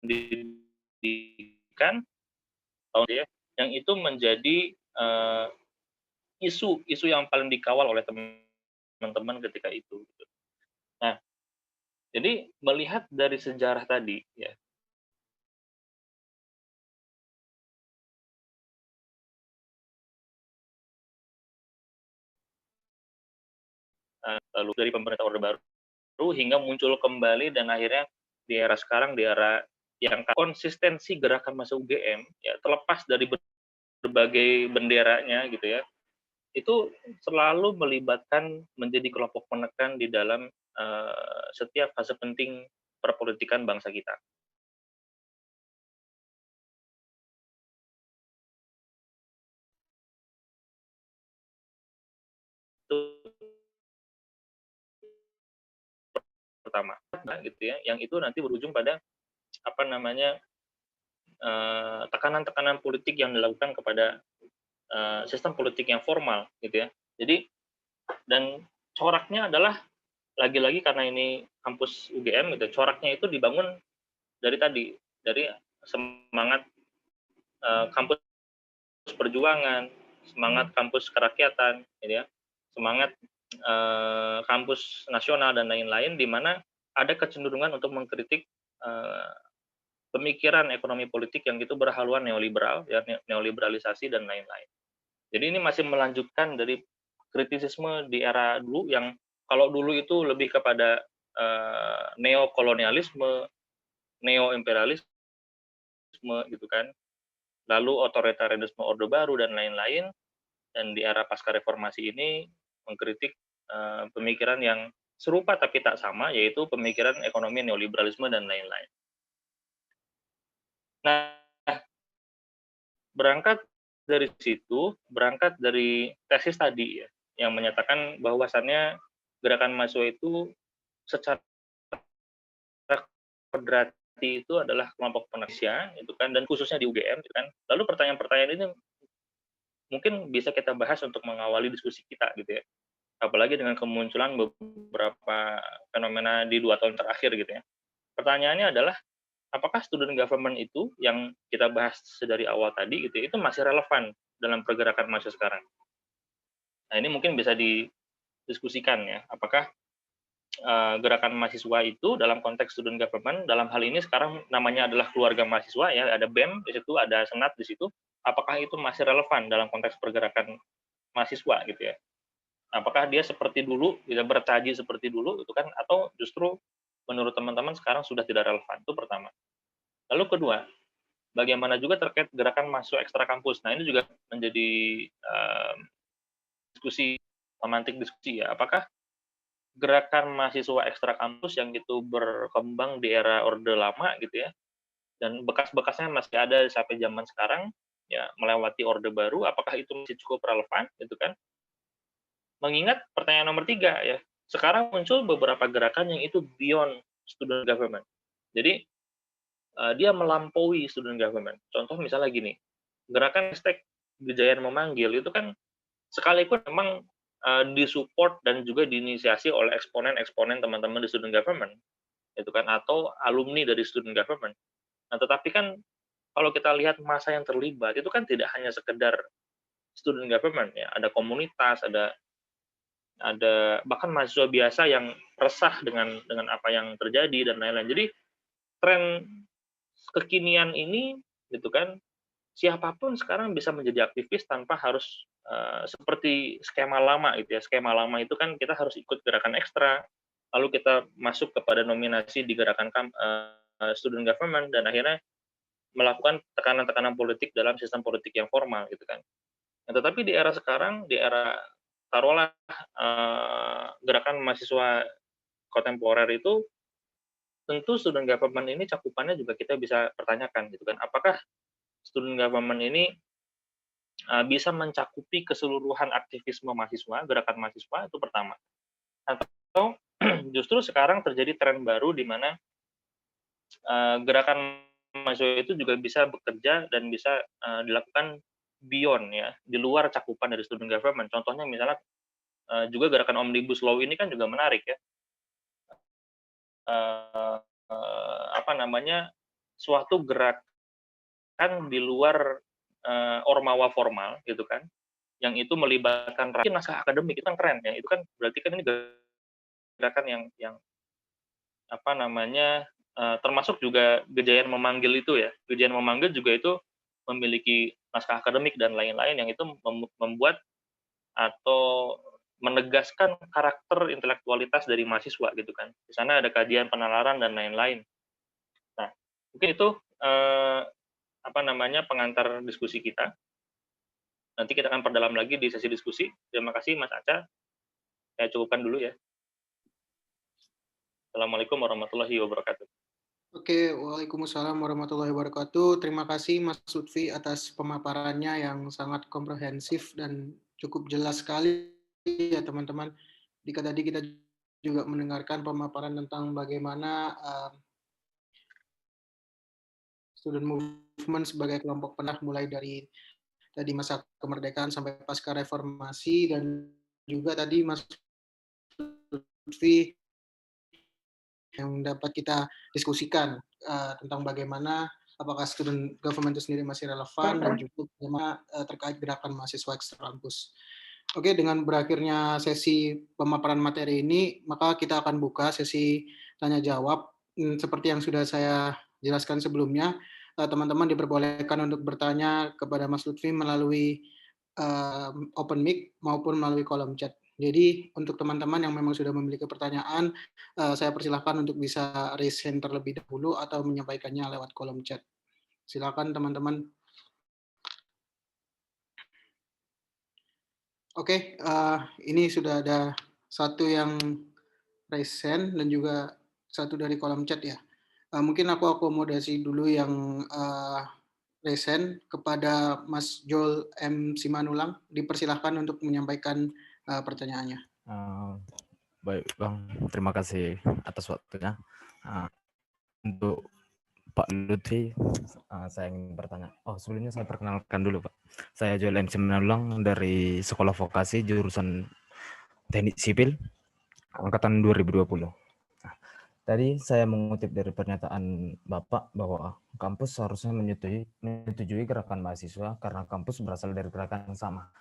pendidikan tahun ya, yang itu menjadi isu yang paling dikawal oleh teman-teman ketika itu. Nah, jadi melihat dari sejarah tadi ya, lalu dari pemerintah Orde Baru hingga muncul kembali dan akhirnya di era sekarang, di era yang konsistensi gerakan masa UGM ya terlepas dari berbagai benderanya gitu ya, itu selalu melibatkan menjadi kelompok penekan di dalam setiap fase penting perpolitikan bangsa kita. pertama, gitu ya, yang itu nanti berujung pada apa namanya tekanan-tekanan politik yang dilakukan kepada sistem politik yang formal, gitu ya. Jadi dan coraknya adalah lagi-lagi karena ini kampus UGM gitu, coraknya itu dibangun dari tadi, dari semangat kampus perjuangan, semangat kampus kerakyatan, gitu ya, semangat kampus nasional dan lain-lain, di mana ada kecenderungan untuk mengkritik eh, pemikiran ekonomi politik yang itu berhaluan neoliberal, ya, neoliberalisasi dan lain-lain. Jadi ini masih melanjutkan dari kritisisme di era dulu yang kalau dulu itu lebih kepada neokolonialisme, neoimperialisme gitu kan, lalu otoritarianisme Orde Baru dan lain-lain, dan di era pasca reformasi ini mengkritik pemikiran yang serupa tapi tak sama, yaitu pemikiran ekonomi neoliberalisme dan lain-lain. Nah, berangkat dari situ, berangkat dari tesis tadi ya, yang menyatakan bahwasannya gerakan mahasiswa itu secara kodrati itu adalah kelompok penasia, itu kan, dan khususnya di UGM, gitu kan. Lalu pertanyaan-pertanyaan ini mungkin bisa kita bahas untuk mengawali diskusi kita, gitu ya. Apalagi dengan kemunculan beberapa fenomena di 2 tahun terakhir, gitu ya. Pertanyaannya adalah, apakah student government itu yang kita bahas dari awal tadi, gitu ya, itu masih relevan dalam pergerakan mahasiswa sekarang? Nah, ini mungkin bisa didiskusikan ya, apakah gerakan mahasiswa itu dalam konteks student government, dalam hal ini sekarang namanya adalah keluarga mahasiswa ya, ada BEM di situ, ada senat di situ, apakah itu masih relevan dalam konteks pergerakan mahasiswa gitu ya? Apakah dia seperti dulu, tidak bertaji seperti dulu itu kan, atau justru menurut teman-teman sekarang sudah tidak relevan? Itu pertama. Lalu kedua, bagaimana juga terkait gerakan mahasiswa ekstra kampus? Nah, ini juga menjadi diskusi, memantik diskusi ya. Apakah gerakan mahasiswa ekstra kampus yang itu berkembang di era Orde Lama gitu ya, dan bekas-bekasnya masih ada sampai zaman sekarang, ya melewati Orde Baru, apakah itu masih cukup relevan gitu kan? Mengingat pertanyaan nomor 3 ya, sekarang muncul beberapa gerakan yang itu beyond student government. Jadi, dia melampaui student government. Contoh misalnya gini, gerakan #Gejayan Memanggil itu kan sekalipun memang disupport dan juga diinisiasi oleh eksponen-eksponen teman-teman di student government, itu kan, atau alumni dari student government. Nah, tetapi kan kalau kita lihat masa yang terlibat itu kan tidak hanya sekedar student government ya, ada komunitas, ada bahkan mahasiswa biasa yang resah dengan apa yang terjadi dan lain-lain. Jadi tren kekinian ini gitu kan, siapapun sekarang bisa menjadi aktivis tanpa harus seperti skema lama gitu ya. Skema lama itu kan kita harus ikut gerakan ekstra, lalu kita masuk kepada nominasi di gerakan student government dan akhirnya melakukan tekanan-tekanan politik dalam sistem politik yang formal gitu kan. Nah, tetapi di era sekarang, di era taruhlah gerakan mahasiswa kontemporer itu, tentu student government ini cakupannya juga kita bisa pertanyakan gitu kan. Apakah student government ini bisa mencakupi keseluruhan aktivisme mahasiswa, gerakan mahasiswa, itu pertama. Atau justru sekarang terjadi tren baru di mana gerakan mahasiswa itu juga bisa bekerja dan bisa dilakukan beyond ya, di luar cakupan dari student government. Contohnya misalnya juga gerakan Omnibus Law ini kan juga menarik ya. Apa namanya, suatu gerakan di luar ormawa formal gitu kan, yang itu melibatkan naskah akademik, itu kan keren ya, itu kan berarti kan ini gerakan yang apa namanya, termasuk juga Gejayan Memanggil itu ya, Gejayan Memanggil juga itu memiliki naskah akademik dan lain-lain yang itu membuat atau menegaskan karakter intelektualitas dari mahasiswa gitu kan. Di sana ada kajian penalaran dan lain-lain. Nah, mungkin itu apa namanya, pengantar diskusi kita. Nanti kita akan perdalam lagi di sesi diskusi. Terima kasih Mas Aca. Saya cukupkan dulu ya. Assalamualaikum warahmatullahi wabarakatuh. Oke, waalaikumsalam warahmatullahi wabarakatuh. Terima kasih Mas Lutfi atas pemaparannya yang sangat komprehensif dan cukup jelas sekali ya teman-teman. Jika tadi kita juga mendengarkan pemaparan tentang bagaimana student movement sebagai kelompok penerus mulai dari tadi masa kemerdekaan sampai pasca reformasi, dan juga tadi Mas Lutfi yang dapat kita diskusikan tentang bagaimana apakah student government itu sendiri masih relevan, dan juga bagaimana terkait gerakan mahasiswa ekstra kampus. Oke, dengan berakhirnya sesi pemaparan materi ini, maka kita akan buka sesi tanya jawab. Seperti yang sudah saya jelaskan sebelumnya, teman-teman diperbolehkan untuk bertanya kepada Mas Lutfi melalui open mic maupun melalui kolom chat. Jadi untuk teman-teman yang memang sudah memiliki pertanyaan, saya persilahkan untuk bisa raise hand terlebih dahulu atau menyampaikannya lewat kolom chat. Silakan teman-teman. Oke, ini sudah ada satu yang raise hand dan juga satu dari kolom chat ya. Mungkin aku akomodasi dulu yang raise hand kepada Mas Joel M. Simanulang. Dipersilahkan untuk menyampaikan pertanyaannya. Baik Bang, terima kasih atas waktunya. Untuk Pak Lutfi, saya ingin bertanya. Sebelumnya saya perkenalkan dulu Pak. Saya Joel M. Simanulang dari Sekolah Vokasi jurusan Teknik Sipil angkatan 2020. Tadi saya mengutip dari pernyataan Bapak bahwa kampus seharusnya menyetujui gerakan mahasiswa karena kampus berasal dari gerakan yang sama.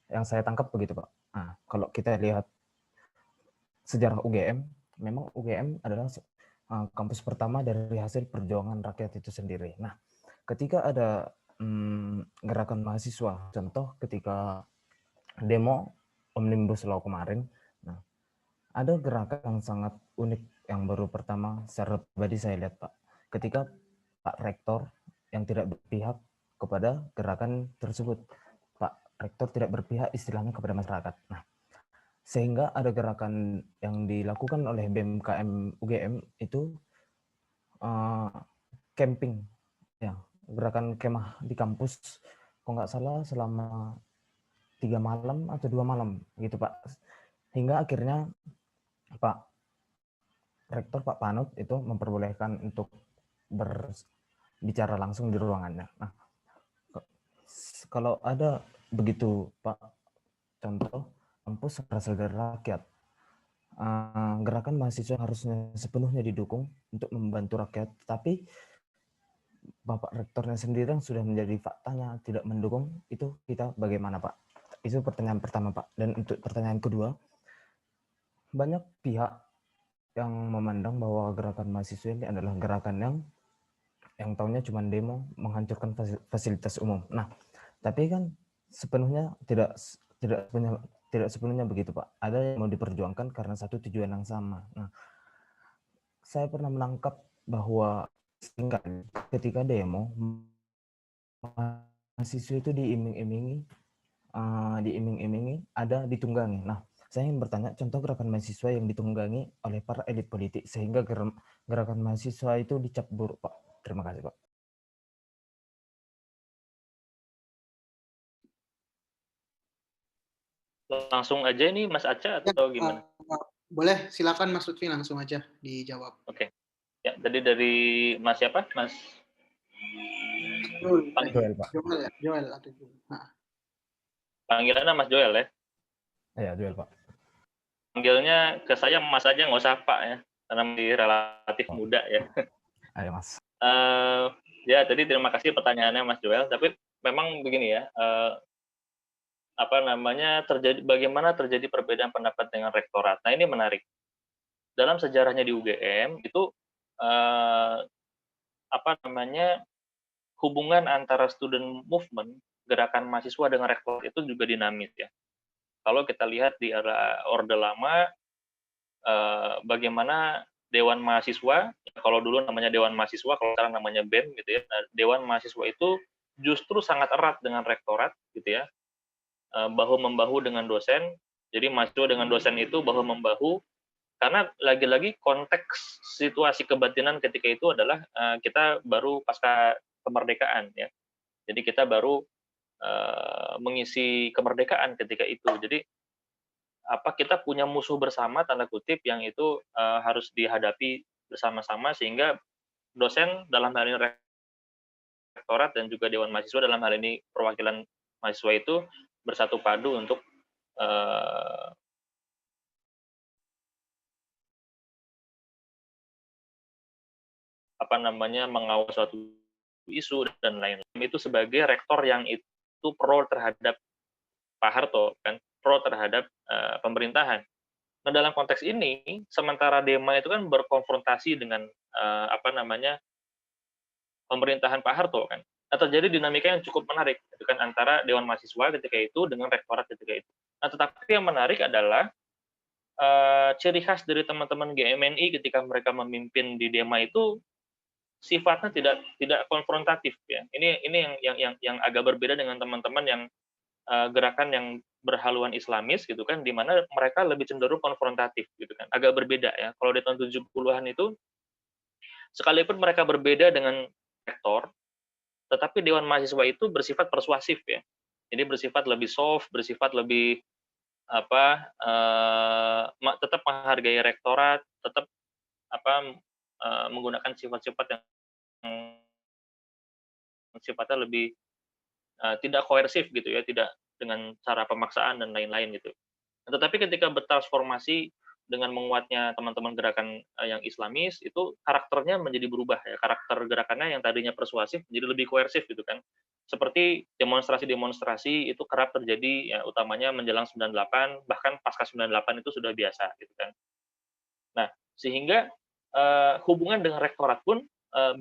Yang saya tangkap begitu Pak. Kalau kita lihat sejarah UGM, memang UGM adalah kampus pertama dari hasil perjuangan rakyat itu sendiri. Nah, ketika ada gerakan mahasiswa, contoh ketika demo Omnibus Law kemarin, ada gerakan yang sangat unik yang baru pertama secara pribadi saya lihat Pak. Ketika Pak Rektor yang tidak berpihak kepada gerakan tersebut. Pak Rektor tidak berpihak istilahnya kepada masyarakat. Nah, sehingga ada gerakan yang dilakukan oleh BMKM UGM itu camping, ya, gerakan kemah di kampus, kalau nggak salah selama 3 malam atau 2 malam gitu Pak. Hingga akhirnya Pak Rektor Pak Panut itu memperbolehkan untuk berbicara langsung di ruangannya. Nah, kalau ada begitu Pak, contoh kampus berasal dari rakyat, gerakan mahasiswa harusnya sepenuhnya didukung untuk membantu rakyat, tapi Bapak Rektornya sendiri yang sudah menjadi faktanya tidak mendukung, itu kita bagaimana Pak? Itu pertanyaan pertama Pak. Dan untuk pertanyaan kedua, banyak pihak yang memandang bahwa gerakan mahasiswa ini adalah gerakan yang tahunya cuma demo menghancurkan fasilitas umum. Nah, tapi kan sepenuhnya tidak sepenuhnya begitu Pak. Ada yang mau diperjuangkan karena satu tujuan yang sama. Nah, saya pernah menangkap bahwa ketika demo mahasiswa itu diiming-imingi ada ditunggangi. Nah, saya ingin bertanya contoh gerakan mahasiswa yang ditunggangi oleh para elit politik sehingga gerakan mahasiswa itu dicap buruk Pak. Terima kasih Pak. Langsung aja ini Mas Aca atau gimana? Boleh, silakan Mas Lutfi langsung aja dijawab. Oke. Ya, tadi dari Mas siapa? Mas Joel Pak. Joel atau panggilannya Mas Joel ya? Iya, Joel Pak. Panggilnya ke saya Mas aja, nggak usah Pak ya, karena masih relatif muda ya. Ayo Mas. Ya, tadi terima kasih pertanyaannya Mas Joel. Tapi memang begini ya, bagaimana terjadi perbedaan pendapat dengan rektorat. Nah, ini menarik. Dalam sejarahnya di UGM itu hubungan antara student movement, gerakan mahasiswa dengan rektorat itu juga dinamis ya. Kalau kita lihat di era Orde Lama, bagaimana Dewan Mahasiswa, kalau dulu namanya Dewan Mahasiswa, kalau sekarang namanya BEM gitu ya. Nah, Dewan Mahasiswa itu justru sangat erat dengan rektorat gitu ya, bahu-membahu dengan dosen. Jadi mahasiswa dengan dosen itu bahu-membahu, karena lagi-lagi konteks situasi kebatinan ketika itu adalah kita baru pasca kemerdekaan ya. Jadi kita baru mengisi kemerdekaan ketika itu. Jadi kita punya musuh bersama tanda kutip yang itu harus dihadapi bersama-sama, sehingga dosen dalam hal ini rektorat dan juga dewan mahasiswa dalam hal ini perwakilan mahasiswa itu bersatu padu untuk mengawal suatu isu dan lain-lain. Itu sebagai rektor yang itu pro terhadap Pak Harto, kan, pro terhadap pemerintahan. Nah, dalam konteks ini, sementara Dema itu kan berkonfrontasi dengan pemerintahan Pak Harto, kan. Nah, terjadi dinamika yang cukup menarik, gitu kan, antara Dewan Mahasiswa ketika itu dengan rektorat ketika itu. Nah, tetapi yang menarik adalah ciri khas dari teman-teman GMNI ketika mereka memimpin di Dema itu sifatnya tidak konfrontatif, ya. Ini yang agak berbeda dengan teman-teman yang gerakan yang berhaluan Islamis, gitu kan, di mana mereka lebih cenderung konfrontatif, gitu kan. Agak berbeda, ya. Kalau di tahun 70-an itu sekalipun mereka berbeda dengan rektor, tetapi Dewan Mahasiswa itu bersifat persuasif, ya. Jadi bersifat lebih soft, bersifat lebih tetap menghargai rektorat, tetap menggunakan sifat-sifat yang sifatnya lebih tidak koersif, gitu ya, tidak dengan cara pemaksaan dan lain-lain, gitu. Tetapi ketika bertransformasi dengan menguatnya teman-teman gerakan yang Islamis, itu karakternya menjadi berubah, ya. Karakter gerakannya yang tadinya persuasif jadi lebih koersif, gitu kan. Seperti demonstrasi-demonstrasi itu kerap terjadi, ya, utamanya menjelang 98, bahkan pasca 98 itu sudah biasa, gitu kan. Nah, sehingga hubungan dengan rektorat pun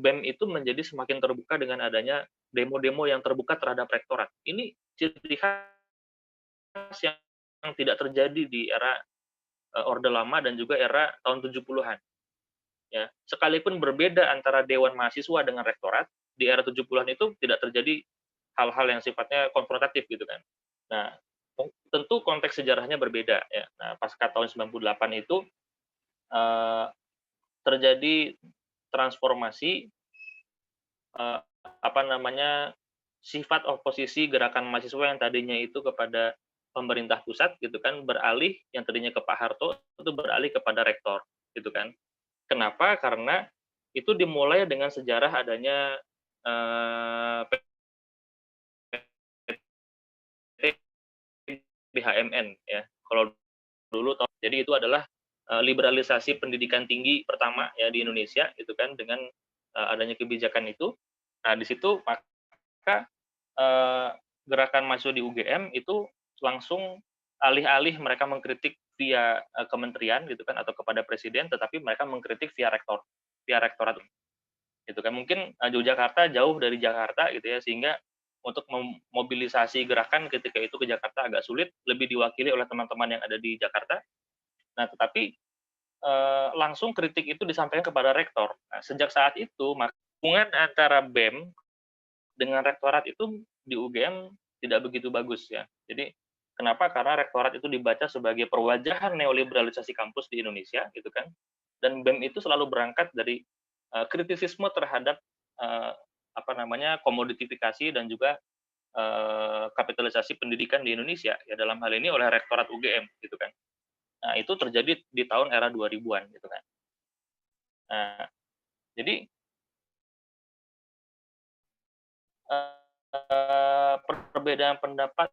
BEM itu menjadi semakin terbuka dengan adanya demo-demo yang terbuka terhadap rektorat. Ini ciri khas yang tidak terjadi di era Orde Lama dan juga era tahun 70-an. Ya, sekalipun berbeda antara Dewan Mahasiswa dengan rektorat, di era 70-an itu tidak terjadi hal-hal yang sifatnya konfrontatif, gitu kan. Nah, tentu konteks sejarahnya berbeda, ya. Nah, pasca tahun 98 itu terjadi transformasi sifat oposisi gerakan mahasiswa yang tadinya itu kepada pemerintah pusat, gitu kan, beralih yang tadinya ke Pak Harto itu beralih kepada rektor, gitu kan. Kenapa? Karena itu dimulai dengan sejarah adanya BHMN, ya. Kalau dulu jadi itu adalah liberalisasi pendidikan tinggi pertama, ya, di Indonesia, gitu kan, dengan adanya kebijakan itu. Nah, di situ maka gerakan mahasiswa di UGM itu langsung alih-alih mereka mengkritik via kementerian, gitu kan, atau kepada presiden, tetapi mereka mengkritik via rektorat, gitu kan. Mungkin Yogyakarta jauh dari Jakarta, gitu ya, sehingga untuk memobilisasi gerakan ketika itu ke Jakarta agak sulit, lebih diwakili oleh teman-teman yang ada di Jakarta. Nah, tetapi langsung kritik itu disampaikan kepada rektor. Nah, sejak saat itu, hubungan antara BEM dengan rektorat itu di UGM tidak begitu bagus, ya. Jadi kenapa? Karena rektorat itu dibaca sebagai perwajahan neoliberalisasi kampus di Indonesia, gitu kan. Dan BEM itu selalu berangkat dari kritisisme terhadap komoditifikasi dan juga kapitalisasi pendidikan di Indonesia, ya, dalam hal ini oleh rektorat UGM, gitu kan. Nah, itu terjadi di tahun era 2000-an, gitu kan. Nah, jadi perbedaan pendapat,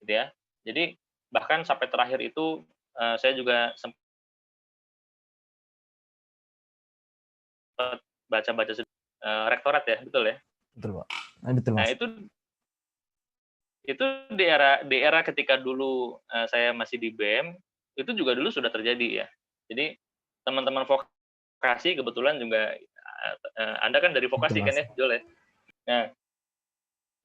gitu ya. Jadi bahkan sampai terakhir itu saya juga sempat baca-baca rektorat, ya, betul ya. Betul, Pak. Betul, Nah, Mas. itu di era ketika dulu saya masih di BEM, itu juga dulu sudah terjadi, ya. Jadi teman-teman vokasi kebetulan juga Anda kan dari vokasi, Betul, kan, Mas. ya, Jol, ya. Nah,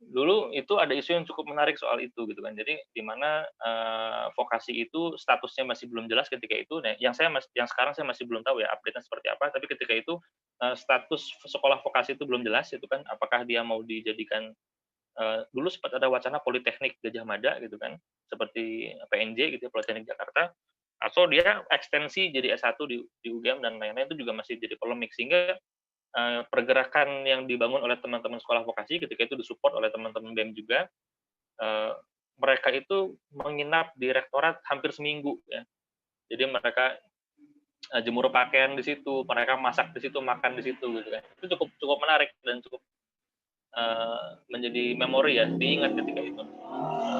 dulu itu ada isu yang cukup menarik soal itu, gitu kan. Jadi di mana vokasi itu statusnya masih belum jelas ketika itu. Nah, yang sekarang saya masih belum tahu, ya, update-nya seperti apa, tapi ketika itu status sekolah vokasi itu belum jelas, itu kan, apakah dia mau dijadikan dulu sempat ada wacana Politeknik Gajah Mada, gitu kan, seperti PNJ, gitu ya, Politeknik Jakarta, atau dia ekstensi jadi S1 di UGM dan lain-lain, itu juga masih jadi polemik, sehingga pergerakan yang dibangun oleh teman-teman sekolah vokasi ketika itu disupport oleh teman-teman BEM juga, mereka itu menginap di rektorat hampir seminggu ya. Jadi mereka jemur pakaian di situ, mereka masak di situ, makan di situ gitu kan. Itu cukup cukup menarik dan cukup menjadi memori ya, diingat ketika itu.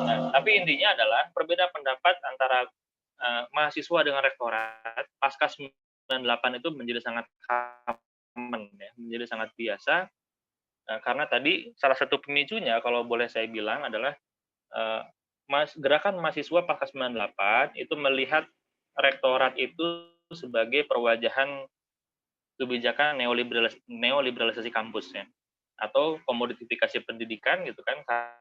Nah, tapi intinya adalah perbedaan pendapat antara mahasiswa dengan rektorat pasca 98 itu menjadi sangat common ya, menjadi sangat biasa karena tadi salah satu pemicunya kalau boleh saya bilang adalah gerakan mahasiswa pasca 98 itu melihat rektorat itu sebagai perwajahan kebijakan neoliberalisasi kampus ya, atau komoditifikasi pendidikan gitu kan, karena